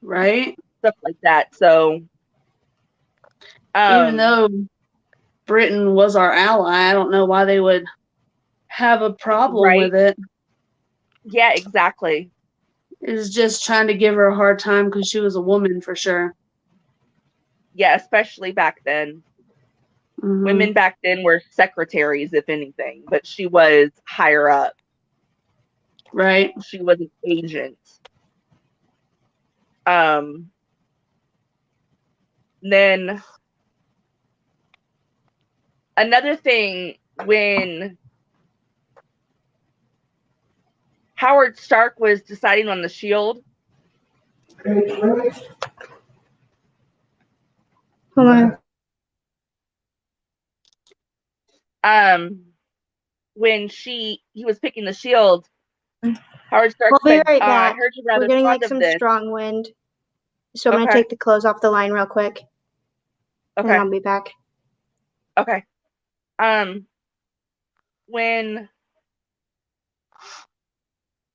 Right. Stuff like that. So, even though Britain was our ally, I don't know why they would have a problem with it. Yeah, exactly. It's just trying to give her a hard time because she was a woman for sure. Yeah, especially back then. Mm-hmm. Women back then were secretaries, if anything, but she was higher up. Right. She was an agent. Then another thing, when Howard Stark was deciding on the shield. Hold on. When he was picking the shield, Howard Stark said, right back. I heard you rather We're getting fond like some this. strong wind. So I'm gonna take the clothes off the line real quick. Okay. And I'll be back. Okay. When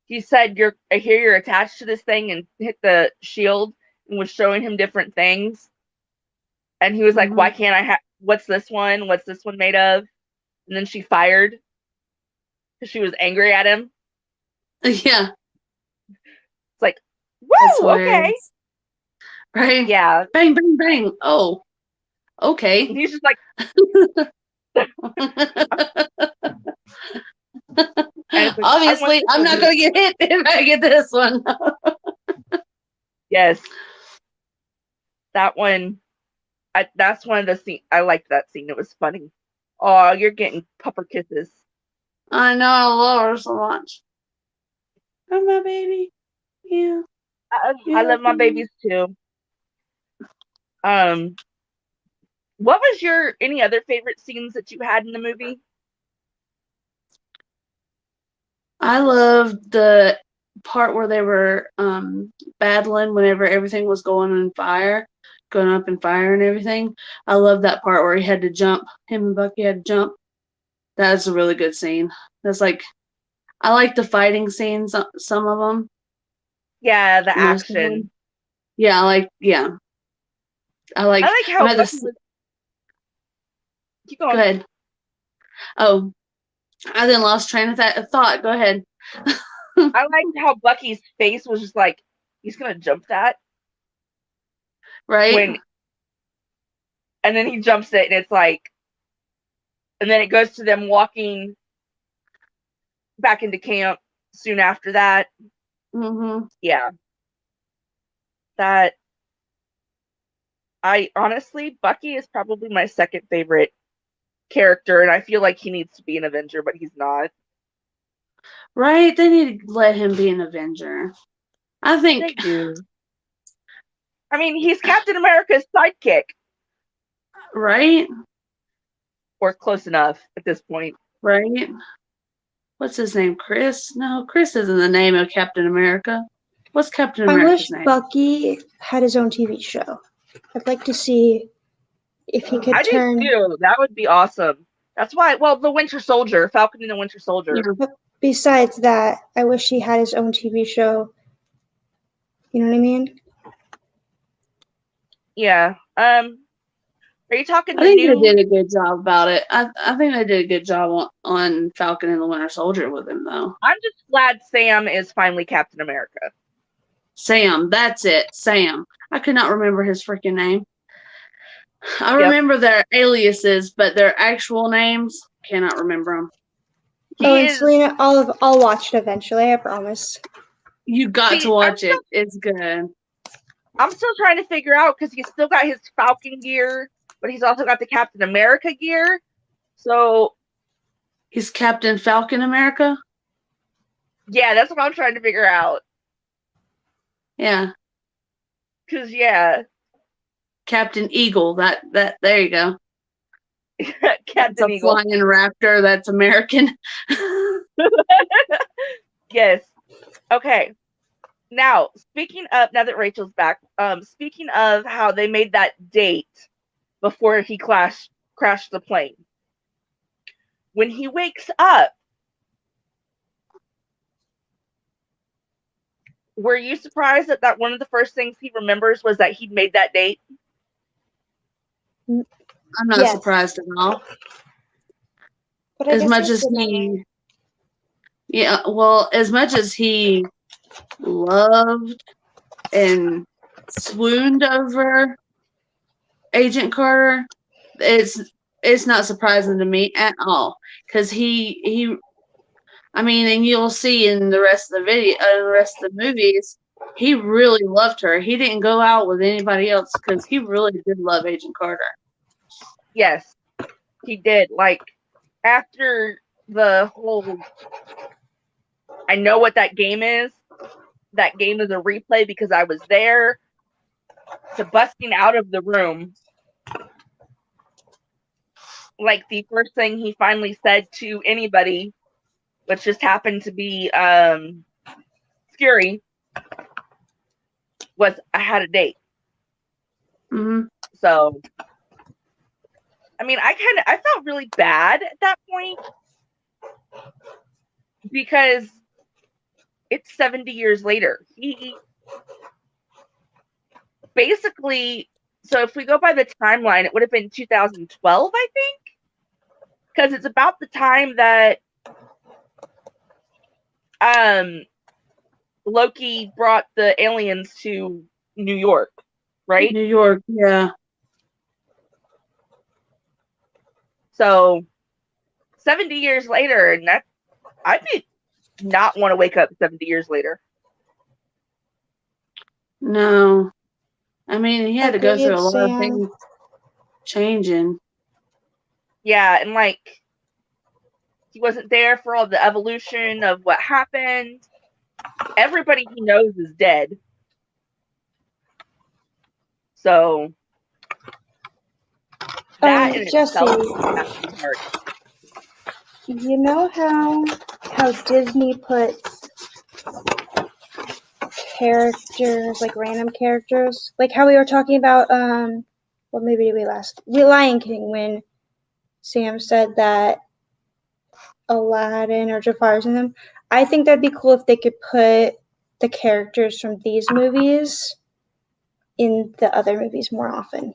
he said I hear you're attached to this thing and hit the shield and was showing him different things. And he was like, why can't I have, what's this one? What's this one made of? And then she fired because she was angry at him. Yeah. It's like, woo, okay. Right? Yeah. Bang, bang, bang. Oh, okay. And he's just like, obviously, I'm not going to get hit if I get this one. Yes. That one, that's one of the scenes. I liked that scene. It was funny. Oh, you're getting pupper kisses. I know. I love her so much. Oh, my baby. Yeah. I love my babies too. What was any other favorite scenes that you had in the movie? I loved the part where they were battling whenever everything was going up in fire and everything. I love that part where he had to jump. Him and Bucky had to jump. That's a really good scene. That's like, I like the fighting scenes, some of them. Yeah, the Most of action. them. Yeah, I like how Bucky was... Keep going. Go ahead. Oh, I then lost train of thought. Go ahead. I liked how Bucky's face was just like, he's gonna jump that. Right? And then he jumps it, and it's like, and then it goes to them walking back into camp soon after that. Mm-hmm. Yeah. Honestly, Bucky is probably my second favorite character, and I feel like he needs to be an Avenger, but he's not. Right? They need to let him be an Avenger. I think they do. I mean, he's Captain America's sidekick. Right? Or close enough at this point. Right? What's his name? Chris? No, Chris isn't the name of Captain America. What's Captain America's name? I wish Bucky had his own TV show. I'd like to see if he could turn... do too. That would be awesome. That's why, the Winter Soldier, Falcon and the Winter Soldier. Yeah. But besides that, I wish he had his own TV show. You know what I mean? Yeah. Are you talking? I think they did a good job about it. I think they did a good job on Falcon and the Winter Soldier with him, though. I'm just glad Sam is finally Captain America. Sam, that's it. Sam. I could not remember his freaking name. I remember their aliases, but their actual names, cannot remember them. And Selena, I'll watch it eventually, I promise. You got to watch it. It's good. I'm still trying to figure out, because he's still got his Falcon gear, but he's also got the Captain America gear. So he's Captain Falcon America? Yeah, that's what I'm trying to figure out. Yeah. Because, yeah. Captain Eagle. That there you go. Captain Eagle. Flying raptor that's American. Yes. Okay. Now that Rachel's back, speaking of how they made that date before he crashed the plane. When he wakes up, were you surprised that one of the first things he remembers was that he'd made that date? I'm not surprised at all. But as much as he loved and swooned over Agent Carter, it's not surprising to me at all, because and you'll see in the rest of the movies, he really loved her. He didn't go out with anybody else because he really did love Agent Carter. Yes, he did. Like, after the whole, I know what that game is. That game is a replay because I was there, to busting out of the room. Like, the first thing he finally said to anybody, which just happened to be Fury, was, I had a date. Mm-hmm. So, I mean, I felt really bad at that point, because it's 70 years later. He basically, so if we go by the timeline, it would have been 2012, I think, because it's about the time that Loki brought the aliens to New York, right? New York, yeah. So 70 years later, and I did not want to wake up 70 years later. No. I mean, he had to go through a lot of things changing. Yeah, and like, he wasn't there for all the evolution of what happened. Everybody he knows is dead. So that in Jessi, itself is actually hard. You know how Disney puts characters, like random characters, like how we were talking about what movie did we last? Lion King, when Sam said that Aladdin or Jafar's in them. I think that'd be cool if they could put the characters from these movies in the other movies more often.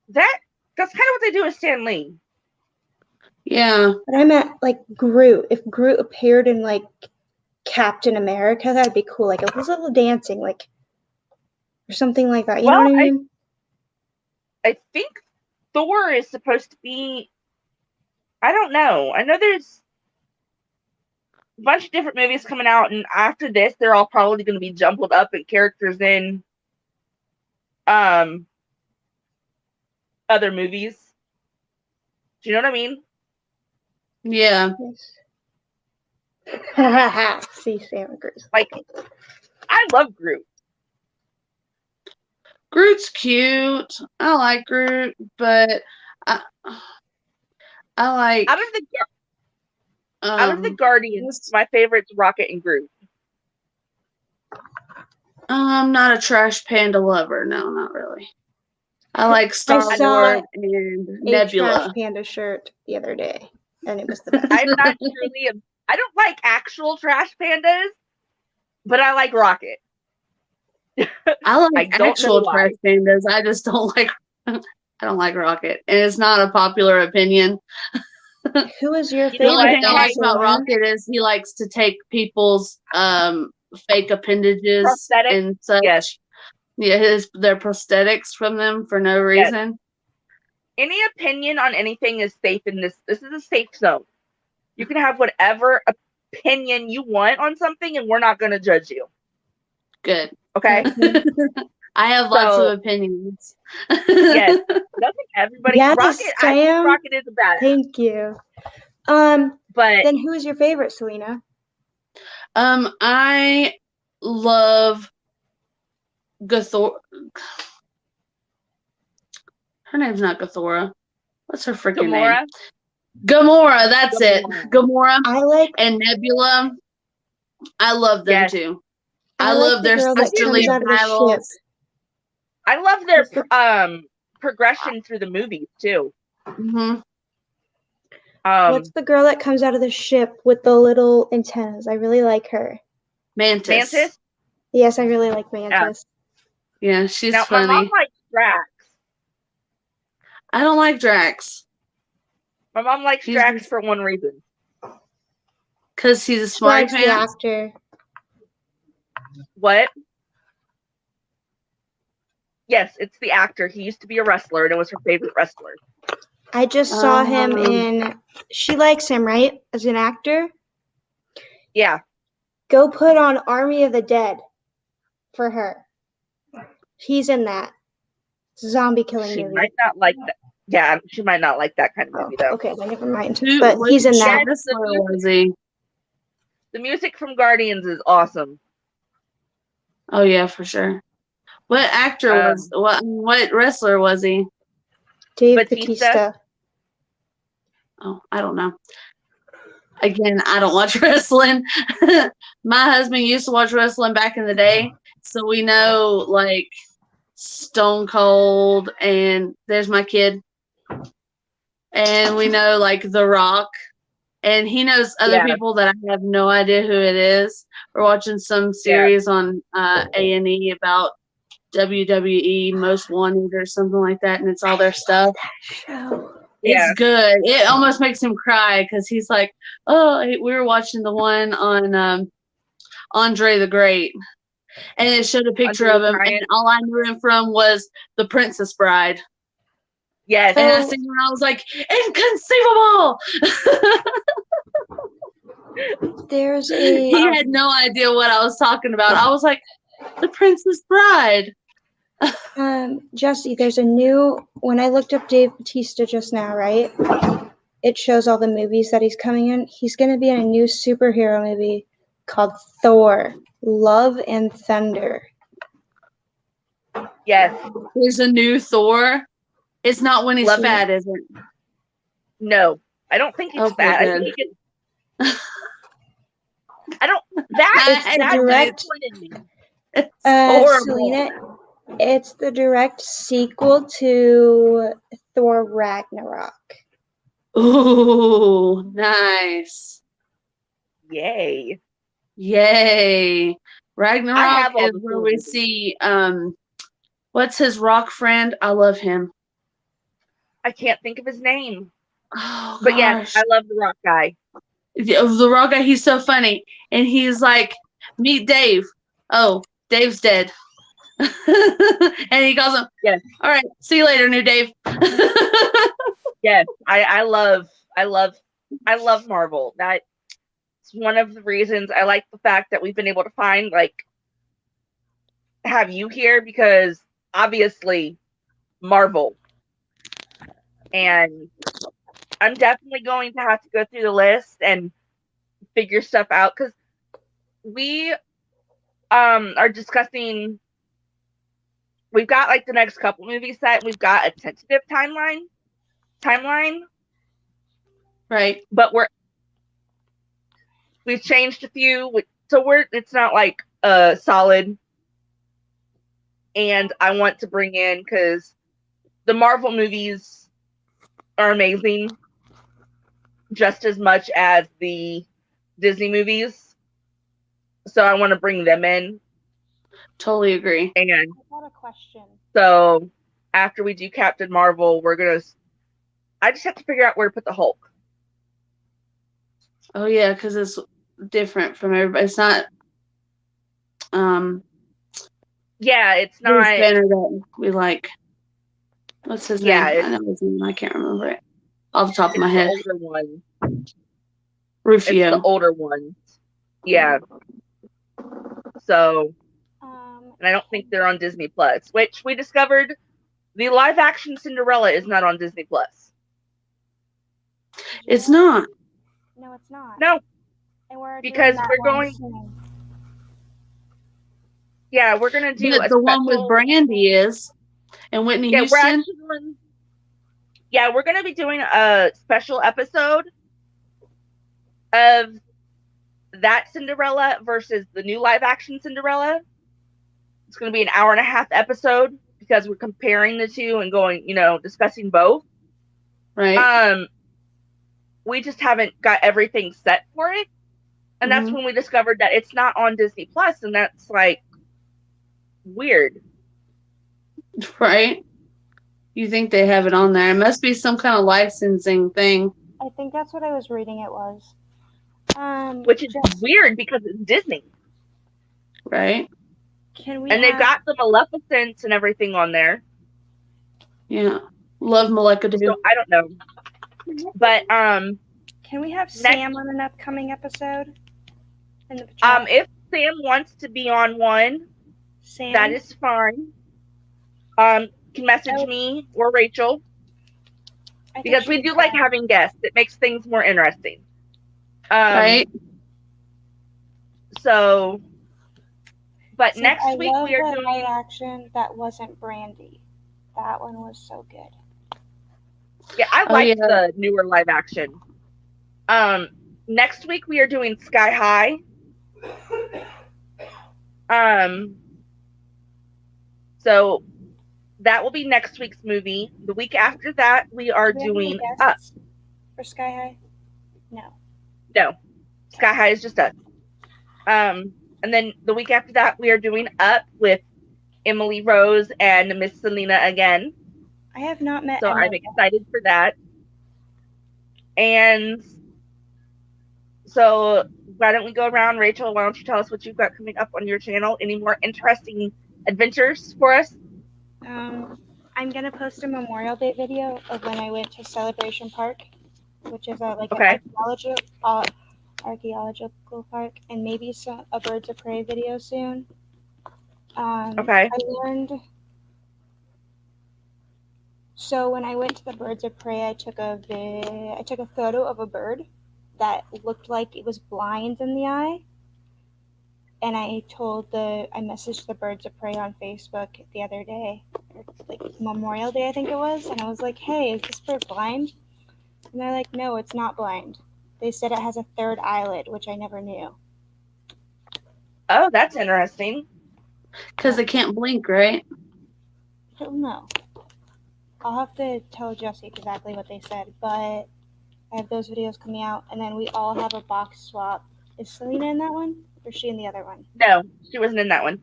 That's kind of what they do with Stan Lee. Yeah. But I meant like Groot. If Groot appeared in like Captain America, that'd be cool. Like, it was a little dancing, like, or something like that. You know what I mean? I think Thor is supposed to be. I don't know. I know there's a bunch of different movies coming out, and after this, they're all probably going to be jumbled up and characters in other movies. Do you know what I mean? Yeah. See, Sam agrees. Like, I love Groot. Groot's cute. I like Groot, but I like Out of the Guardians, my favorite's Rocket and Groot. I'm not a trash panda lover. No, not really. I like Star-Lord and Nebula. Trash panda shirt the other day, and it was the best. I don't like actual trash pandas, but I like Rocket. I like actual trash pandas. I just don't like. I don't like Rocket, and it's not a popular opinion. Who is your favorite? The only thing I like about Rocket is he likes to take people's fake appendages and such. Yes. Yeah, their prosthetics from them for no reason. Yes. Any opinion on anything is safe in this. This is a safe zone. You can have whatever opinion you want on something, and we're not going to judge you. Good. Okay. I have lots of opinions. Yes. Doesn't everybody? Yes, Rocket. Sam. I think Rocket is a badass. Thank you. But then who is your favorite, Selena? I love Gathor. Her name's not Gathora. What's her freaking name? Gamora. That's it. Gamora. I like and Nebula. I love them too. I love their sisterly battles. I love their progression through the movies too. Mm-hmm. What's the girl that comes out of the ship with the little antennas? I really like her. Mantis? Yes, I really like Mantis. Yeah, she's funny. My mom likes Drax. I don't like Drax. My mom likes Drax for one reason. Because he's a smart actor. What? Yes, it's the actor. He used to be a wrestler, and it was her favorite wrestler. I just saw him in. She likes him, right? As an actor? Yeah. Go put on Army of the Dead for her. He's in that. Zombie killing movie. She might not like that. Yeah, she might not like that kind of movie, though. Okay, then never mind. But he's in that. The music from Guardians is awesome. Oh, yeah, for sure. What actor what wrestler was he? Dave Bautista. Oh, I don't know. Again, I don't watch wrestling. My husband used to watch wrestling back in the day, so we know like Stone Cold and there's my kid. And we know like The Rock. And he knows other people that I have no idea who it is. We're watching some series on A&E about WWE Most Wanted or something like that, and it's all their stuff. It's good. It almost makes him cry because he's like, oh, we were watching the one on Andre the Great, and it showed a picture of him, and all I knew him from was The Princess Bride. Yes. And I seen him, and I was like, inconceivable! He had no idea what I was talking about. I was like, The Princess Bride. Jessi, there's a new, when I looked up Dave Bautista just now, right? It shows all the movies that he's coming in. He's going to be in a new superhero movie called Thor, Love and Thunder. Yes. There's a new Thor. It's not when he's fat, is it? No, I don't think he's fat. Good. I think he gets. I don't. That direct. It's horrible. Selena, it's the direct sequel to Thor Ragnarok. Ooh, nice. Yay. Ragnarok is where we see what's his rock friend? I love him. I can't think of his name. Oh, but yes, I love the rock guy. The rock guy, he's so funny. And he's like, meet Dave. Oh, Dave's dead. And he calls him, yes. All right, see you later, new Dave. Yes, I love Marvel. That's one of the reasons I like the fact that we've been able to find, like, have you here, because obviously Marvel. And I'm definitely going to have to go through the list and figure stuff out, because we are discussing, we've got like the next couple movies set, we've got a tentative timeline, right, but we've changed a few, so it's not like solid. And I want to bring in, because the Marvel movies are amazing just as much as the Disney movies, so I want to bring them in. Totally agree. And I got a question. So after we do Captain Marvel, I just have to figure out where to put the Hulk. Oh yeah, because it's different from everybody. It's not yeah, it's not Banner that we like. What's his name? I know his name. I can't remember it off the top of my head. The older one. Rufio. It's the older one. Yeah. So, and I don't think they're on Disney Plus, which we discovered the live action Cinderella is not on Disney Plus. It's not. No, it's not. No. And because we're going. Yeah, we're gonna do the one with Brandy is, and Whitney Houston. We're gonna be doing a special episode of that Cinderella versus the new live action Cinderella. It's gonna be an 1.5-hour episode, because we're comparing the two and going, discussing both. Right. We just haven't got everything set for it, and that's when we discovered that it's not on Disney Plus, and that's like weird. Right. You think they have it on there? It must be some kind of licensing thing. I think that's what I was reading it was. Which is weird, because it's Disney. Right. They've got the Maleficent and everything on there. Yeah. Love Maleficent. So I don't know. But can we have Sam on an upcoming episode? In the patrol? If Sam wants to be on one, that is fine. Can message me or Rachel, because we do like having guests. It makes things more interesting. Right. So, but next week we are doing live action that wasn't Brandy. That one was so good. Yeah, I like the newer live action. Next week we are doing Sky High. So that will be next week's movie. The week after that, we are doing Up. For Sky High? No. No. Sky High is just us. And then the week after that, we are doing Up with Emily Rose and Miss Selena again. I have not met So I'm excited for that. And so why don't we go around? Rachel, why don't you tell us what you've got coming up on your channel? Any more interesting adventures for us? I'm going to post a Memorial Day video of when I went to Celebration Park, which is an archaeological park, and maybe a Birds of Prey video soon. I learned. So when I went to the Birds of Prey, I took a photo of a bird that looked like it was blind in the eye. And I messaged the Birds of Prey on Facebook the other day, like Memorial Day, I think it was, and I was like, hey, is this bird blind? And they're like, no, it's not blind. They said it has a third eyelid, which I never knew. Oh, that's interesting. Because they can't blink, right? I don't know. I'll have to tell Jessi exactly what they said, but I have those videos coming out, and then we all have a box swap. Is Selena in that one, or is she in the other one? No, she wasn't in that one.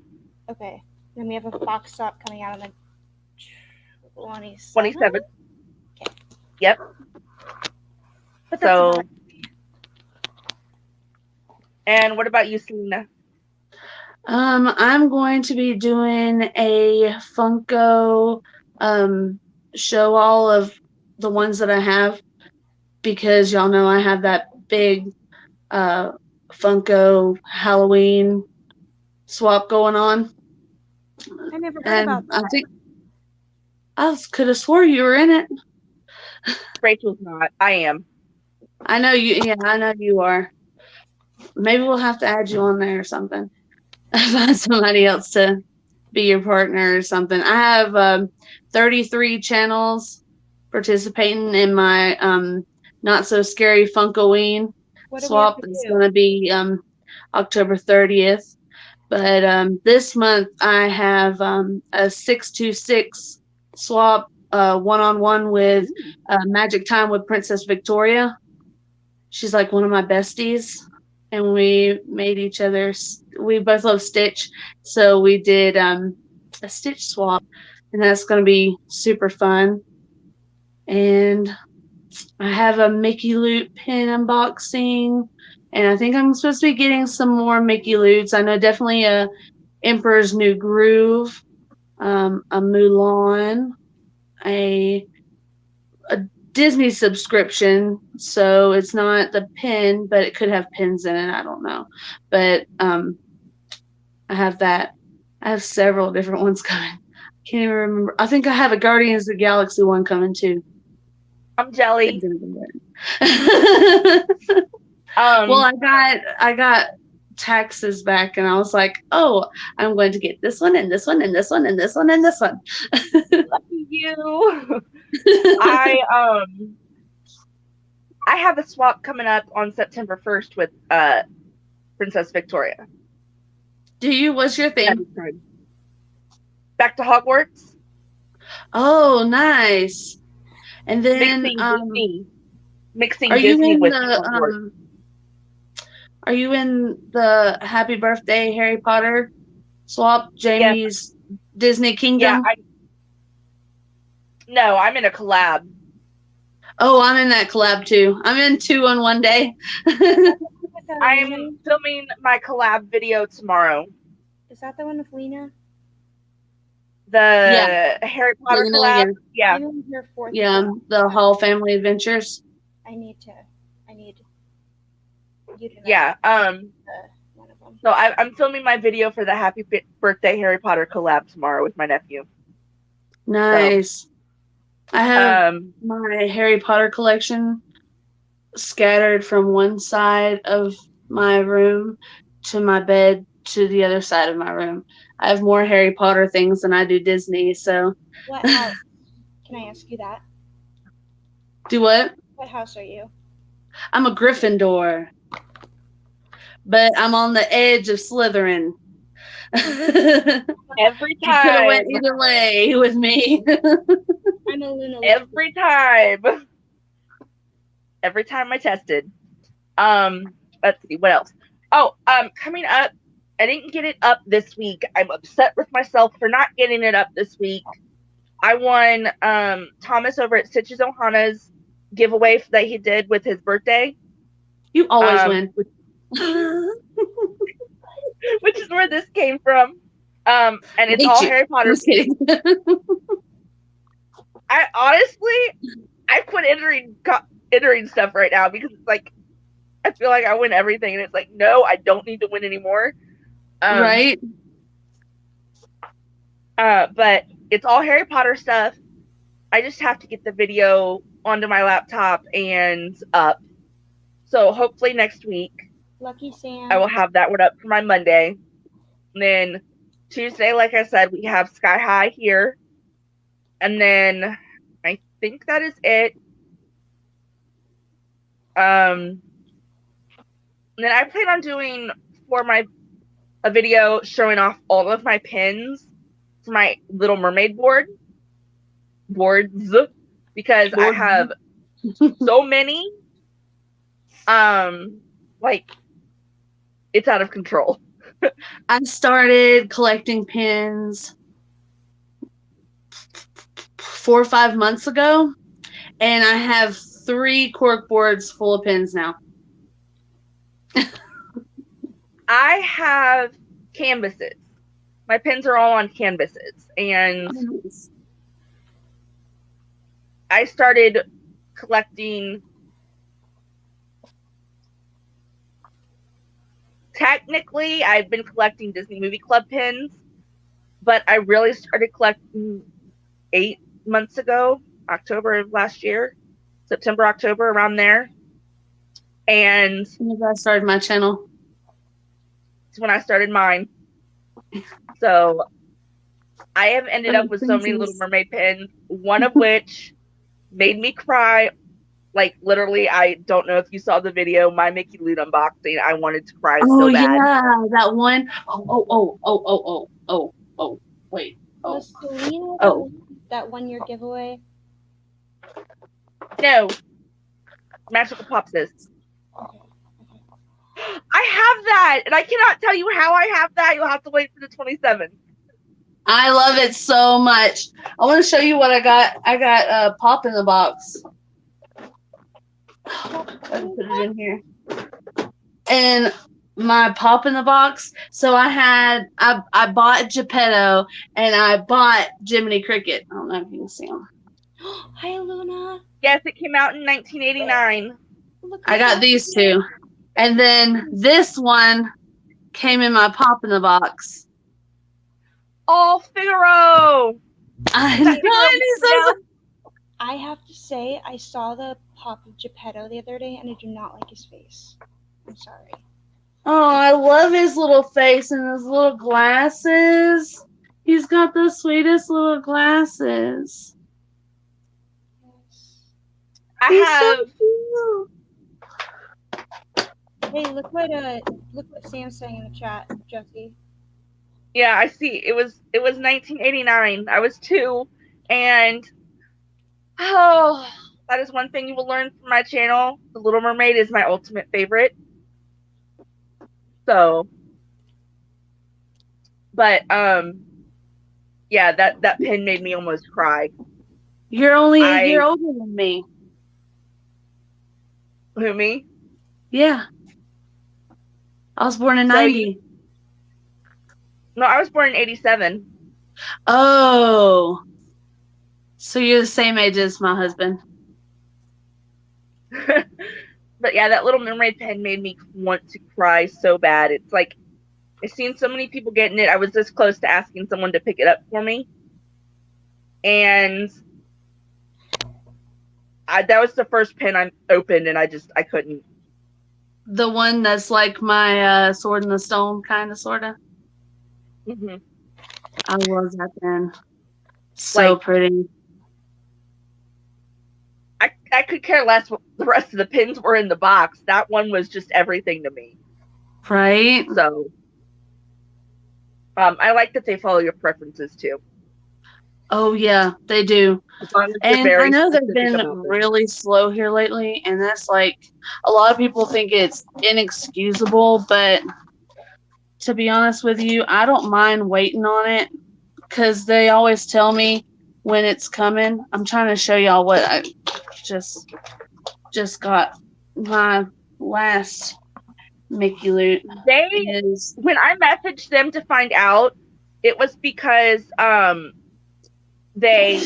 Okay. Then we have a box swap coming out on the 27th? 27th. Okay. Yep. But that's So, about it. And what about you, Selena? I'm going to be doing a Funko show all of the ones that I have, because y'all know I have that big Funko Halloween swap going on. I never heard about that. I think I could have swore you were in it. Rachel's not. I am. I know you. Yeah, I know you are. Maybe we'll have to add you on there or something. Find somebody else to be your partner or something. I have 33 channels participating in my Not So Scary Funkoween swap. It's going to be October 30th. But this month I have a 626 swap, one-on-one with Magic Time with Princess Victoria. She's like one of my besties, and we made each other. We both love Stitch, so we did a Stitch swap, and that's going to be super fun. And I have a Mickey Loot pin unboxing, and I think I'm supposed to be getting some more Mickey Loots. I know definitely a Emperor's New Groove, a Mulan, a Disney subscription, so it's not the pin, but it could have pins in it. I don't know, but I have that. I have several different ones coming. I can't even remember. I think I have a Guardians of the Galaxy one coming too. I'm jelly. Well, I got taxes back, and I was like, oh, I'm going to get this one and this one and this one and this one and this one. Lucky you. I have a swap coming up on September 1st with Princess Victoria. Do you? What's your theme? Back to Hogwarts. Oh, nice. And then mixing Disney with Hogwarts. Are you in the Happy Birthday Harry Potter swap? Jamie's Disney Kingdom? Yeah, no, I'm in a collab. Oh, I'm in that collab too. I'm in 2 on one day. I'm filming my collab video tomorrow. Is that the one with Lena? The Harry Potter Lena, collab? Yeah. I'm in her 4th. Yeah, the Hall Family Adventures. I need you to know. Yeah. One of them. So I'm filming my video for the Happy Birthday Harry Potter collab tomorrow with my nephew. Nice. So, I have my Harry Potter collection scattered from one side of my room to my bed to the other side of my room. I have more Harry Potter things than I do Disney, so. What house? Can I ask you that? Do what? What house are you? I'm a Gryffindor. But I'm on the edge of Slytherin. Every time. You could have went either way with me. I'm a Luna. Every time. Every time I tested. Let's see, what else? Oh, coming up, I didn't get it up this week. I'm upset with myself for not getting it up this week. I won Thomas over at Stitches Ohana's giveaway that he did with his birthday. You always win. Which is where this came from. And it's all Harry Potter. I honestly, I quit entering stuff right now because it's like, I feel like I win everything, and it's like, no, I don't need to win anymore. Right. But it's all Harry Potter stuff. I just have to get the video onto my laptop and up. So hopefully next week, Lucky Sam, I will have that one up for my Monday. And then Tuesday, like I said, we have Sky High here. And then I think that is it. And then I plan on doing a video showing off all of my pins for my Little Mermaid boards because I have so many. Like it's out of control. I started collecting pins 4 or 5 months ago, and I have 3 cork boards full of pins now. I have canvases. My pins are all on canvases, and I started collecting. Technically, I've been collecting Disney Movie Club pins, but I really started collecting 8 months ago, October of last year, September, October, around there. And I started my channel. It's when I started mine. So I have ended up with so many Little Mermaid pins, one of which made me cry. Like, literally, I don't know if you saw the video, my Mickey Loot unboxing. I wanted to cry so bad. Oh, yeah, that one. Wait. Was Selena that 1 year giveaway? No. Magical Pops is. I have that, and I cannot tell you how I have that. You'll have to wait for the 27th. I love it so much. I want to show you what I got. I got Pop in the box. I put it in here. And my Pop in the box. So I bought Geppetto and I bought Jiminy Cricket. I don't know if you can see them. Hi, Luna. Yes, it came out in 1989. I got these 2. And then this one came in my Pop in the box. Oh, Figaro! I know. I have to say, I saw the Pop of Geppetto the other day, and I do not like his face. I'm sorry. Oh, I love his little face and his little glasses. He's got the sweetest little glasses. He's so cute. Hey, look what Sam's saying in the chat, Jessi. Yeah, I see. It was 1989. I was 2, and that is one thing you will learn from my channel. The Little Mermaid is my ultimate favorite. So, but yeah, that pin made me almost cry. You're only a year older than me. Who, me? Yeah. I was born in 90. No, I was born in 87. Oh. So you're the same age as my husband. But yeah, that Little Mermaid pen made me want to cry so bad. It's like, I've seen so many people getting it. I was this close to asking someone to pick it up for me. And that was the first pen I opened, and I couldn't. The one that's like my Sword in the Stone, kind of, sort of. Mm-hmm. I love that pen. So pretty. I could care less what the rest of the pins were in the box. That one was just everything to me. Right? So, I like that they follow your preferences too. Oh, yeah, they do. And I know they've been really slow here lately, and that's like, a lot of people think it's inexcusable, but to be honest with you, I don't mind waiting on it, because they always tell me when it's coming. I'm trying to show y'all what I just got. My last Mickey Loot. When I messaged them to find out, it was because they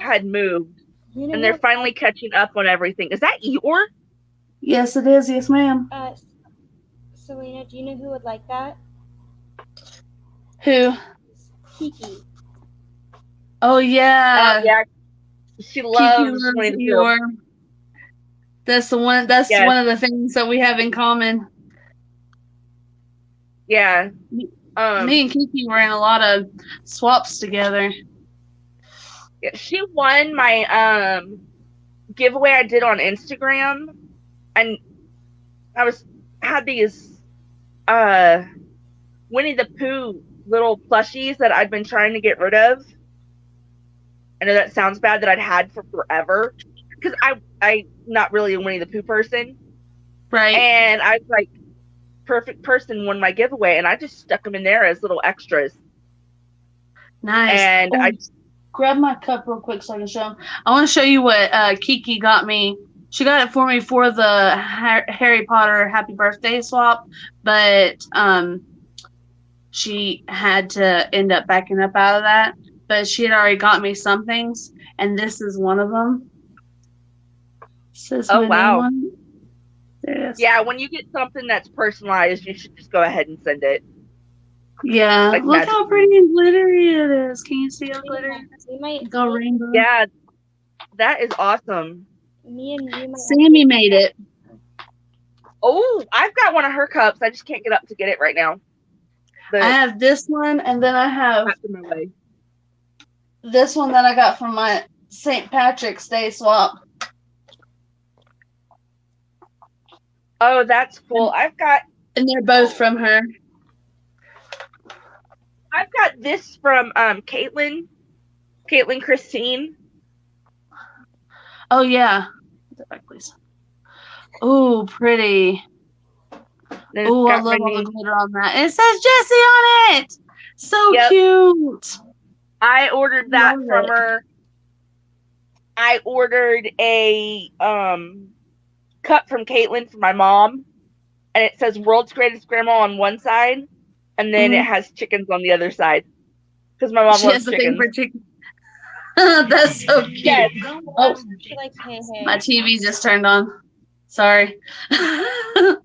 had moved, and they're finally catching up on everything. Is that Eeyore? Yes, it is. Yes, ma'am. Selena, do you know who would like that? Who? Kiki. Oh, yeah. Yeah. She loves Eeyore. That's the one. That's one of the things that we have in common. Yeah. Me and Kiki were in a lot of swaps together. Yeah, she won my giveaway I did on Instagram, and I had these Winnie the Pooh little plushies that I'd been trying to get rid of. I know that sounds bad, that I'd had for forever, because I'm not really a Winnie the Pooh person, right? And I was like, perfect person won my giveaway, and I just stuck them in there as little extras. Nice. And I grab my cup real quick so I can show them. I want to show you what Kiki got me. She got it for me for the Harry Potter Happy Birthday swap, but she had to end up backing up out of that. But she had already got me some things, and this is one of them. Says my name on it. There it is. Yeah, when you get something that's personalized, you should just go ahead and send it. Yeah, like look how pretty and glittery it is. Can you see how glittery it is? It's all rainbow. Yeah, that is awesome. Sammy made it. Oh, I've got one of her cups. I just can't get up to get it right now. I have this one, and then I have this one that I got from my St. Patrick's Day swap. Oh, that's cool. And they're both from her. I've got this from Caitlin Christine. Oh yeah. Put that back, please. Oh, pretty. Oh, I love all the glitter on that. It says Jessi on it. So cute. I ordered that from her. I ordered a cup from Caitlin for my mom, and it says World's Greatest Grandma on one side, and then it has chickens on the other side, because my mom loves chickens. That's so cute. Yes. Oh, my TV just turned on. Sorry. I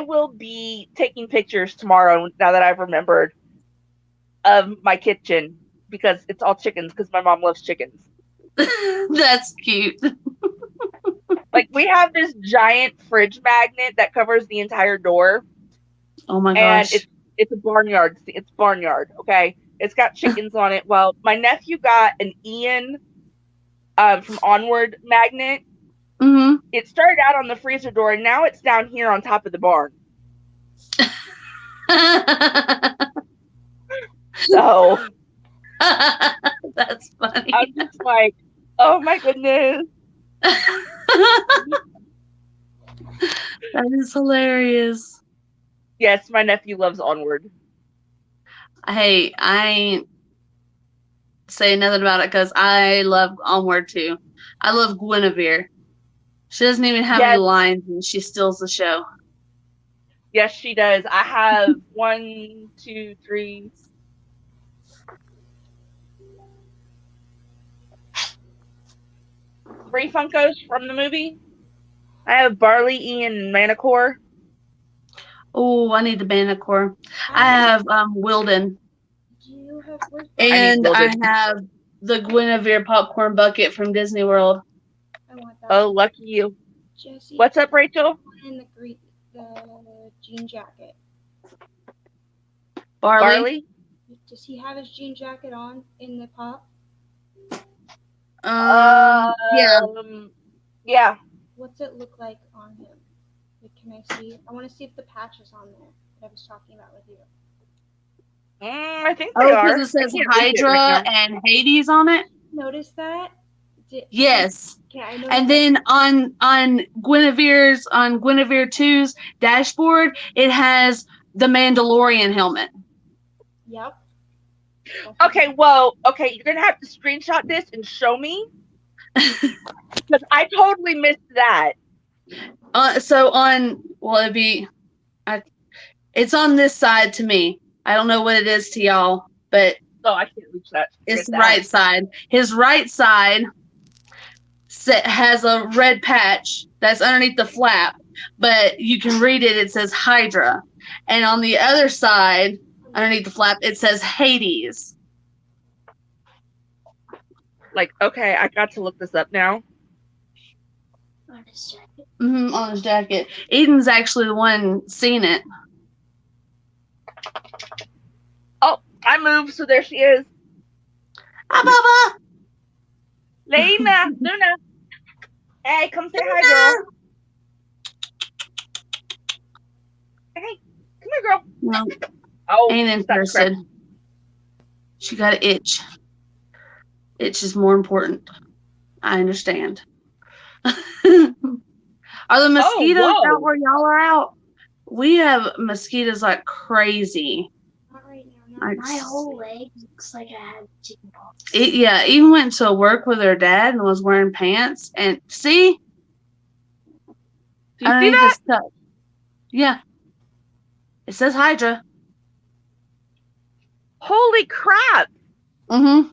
will be taking pictures tomorrow, now that I've remembered, of my kitchen, because it's all chickens, because my mom loves chickens. That's cute. Like, we have this giant fridge magnet that covers the entire door. Oh my gosh. And it's a barnyard. It's barnyard, okay? It's got chickens on it. Well, my nephew got an Ian from Onward magnet. Mm-hmm. It started out on the freezer door, and now it's down here on top of the barn. So that's funny. I'm just like, oh my goodness. That is hilarious. Yes, my nephew loves Onward. Hey, I ain't saying nothing about it because I love Onward too. I love Guinevere. She doesn't even have any lines, and she steals the show. Yes, she does. I have 1, 2, 3. Three Funkos from the movie. I have Barley, Ian, and Manicore. Oh, I need the Manicore. I have Wilden. And I have the Guinevere popcorn bucket from Disney World. I want that. Oh, lucky you. Jessi, what's up, Rachel? And the jean jacket. Barley? Does he have his jean jacket on in the pop? Yeah. Yeah. What's it look like on him? Like, can I see? I want to see if the patch is on there that I was talking about with you. I think they are. Because it says Hydra and Hades on it. Notice that? Yes. Okay, I know. And then on Guinevere 2's dashboard, it has the Mandalorian helmet. Yep. Okay, well, you're gonna have to screenshot this and show me, because I totally missed that. It's on this side to me. I don't know what it is to y'all, but I can't reach that. It's the right side. His right side has a red patch that's underneath the flap, but you can read it. It says Hydra, and on the other side, underneath the flap, it says Hades. Like, okay, I got to look this up now. On his jacket. On his jacket. Eden's actually the one seeing it. I moved, so there she is. Baba! Luna! Hey, come say hi, girl. Hey, come here, girl. No, Oh, ain't interested. She got an itch. Itch is more important. I understand. Are the mosquitoes out where y'all are out? We have mosquitoes like crazy. Not right now. Like, my whole leg looks like I had chickenpox. Yeah, even went to work with her dad and was wearing pants. And see? Do you see that? Stuff. Yeah. It says Hydra. Holy crap. Mm-hmm.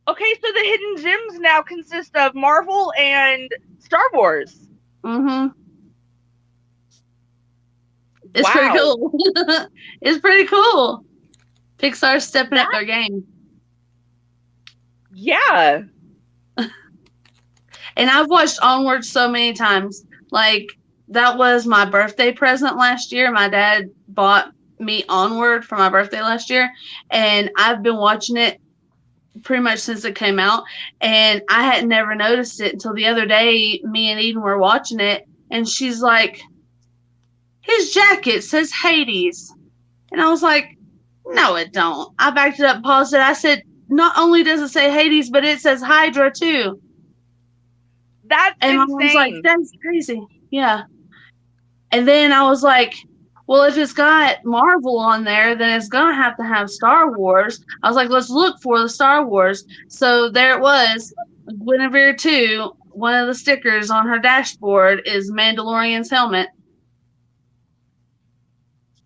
Okay, so the hidden gems now consist of Marvel and Star Wars. Mm-hmm. It's pretty cool. It's pretty cool. Pixar's stepping up their game. Yeah. And I've watched Onward so many times. Like, that was my birthday present last year. My dad bought me Onward for my birthday last year. And I've been watching it pretty much since it came out. And I had never noticed it until the other day. Me and Eden were watching it. And she's like, his jacket says Hades. And I was like, no, it don't. I backed it up, paused it. I said, not only does it say Hades, but it says Hydra too. That's and insane. My mom's like, that's crazy. Yeah. And then I was like, well, if it's got Marvel on there, then it's going to have Star Wars. I was like, let's look for the Star Wars. So there it was. Guinevere 2, one of the stickers on her dashboard is Mandalorian's helmet.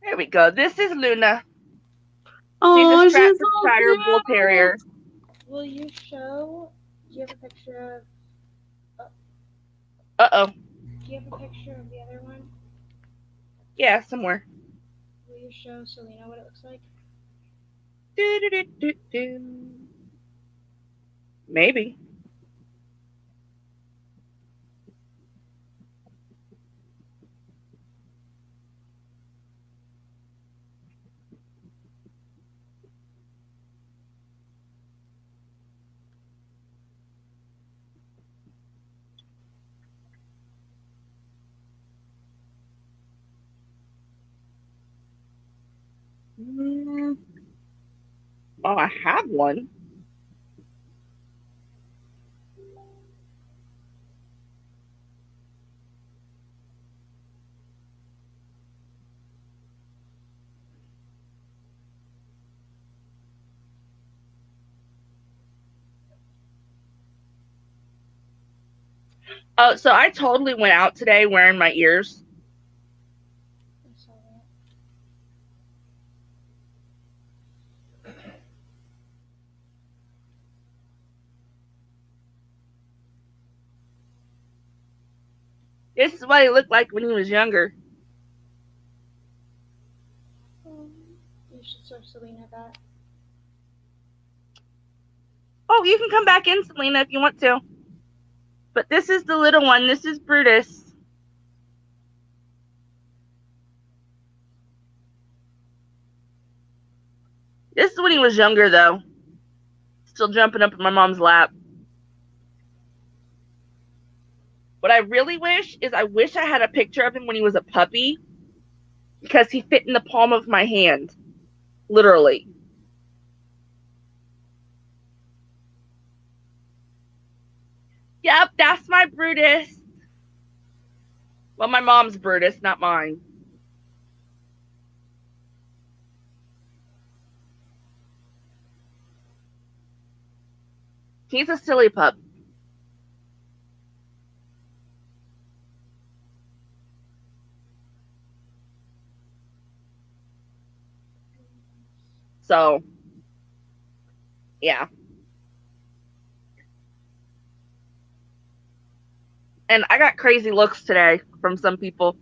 There we go. This is Luna. Oh, she's a Stratfordshire Bull Terrier. Will you show? Do you have a picture of? Uh-oh. Do you have a picture of the other one? Yeah, somewhere. Will you show Selena what it looks like? Maybe. Oh, I have one. Oh, so I totally went out today wearing my ears. This is what he looked like when he was younger. You should show Selena that. Oh, you can come back in, Selena, if you want to. But this is the little one. This is Brutus. This is when he was younger, though. Still jumping up in my mom's lap. What I really wish is I wish I had a picture of him when he was a puppy. Because he fit in the palm of my hand. Literally. Yep, that's my Brutus. Well, my mom's Brutus, not mine. He's a silly pup. So, yeah. And I got crazy looks today from some people.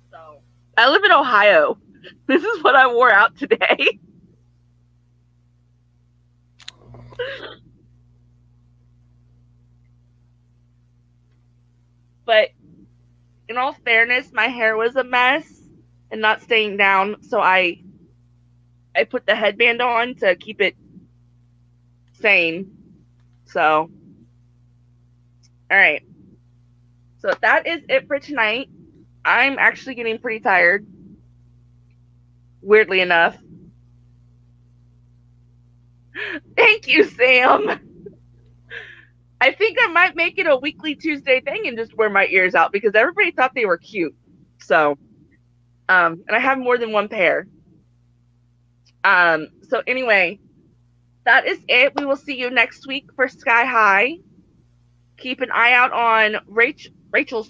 So, I live in Ohio. This is what I wore out today. But in all fairness, my hair was a mess and not staying down, so I I put the headband on to keep it sane. So, all right. So that is it for tonight. I'm actually getting pretty tired. Weirdly enough. Thank you, Sam. I think I might make it a weekly Tuesday thing and just wear my ears out because everybody thought they were cute. So, and I have more than one pair. So anyway, that is it. We will see you next week for Sky High. Keep an eye out on Rachel's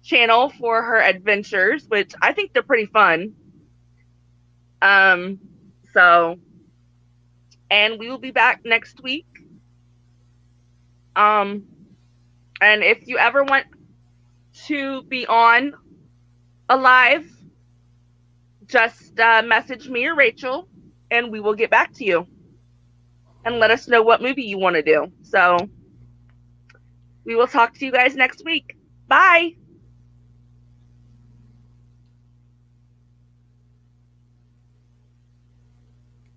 channel for her adventures, which I think they're pretty fun. So, and we will be back next week. And if you ever want to be on a live, just message me or Rachel, and we will get back to you and let us know what movie you want to do. So we will talk to you guys next week. Bye.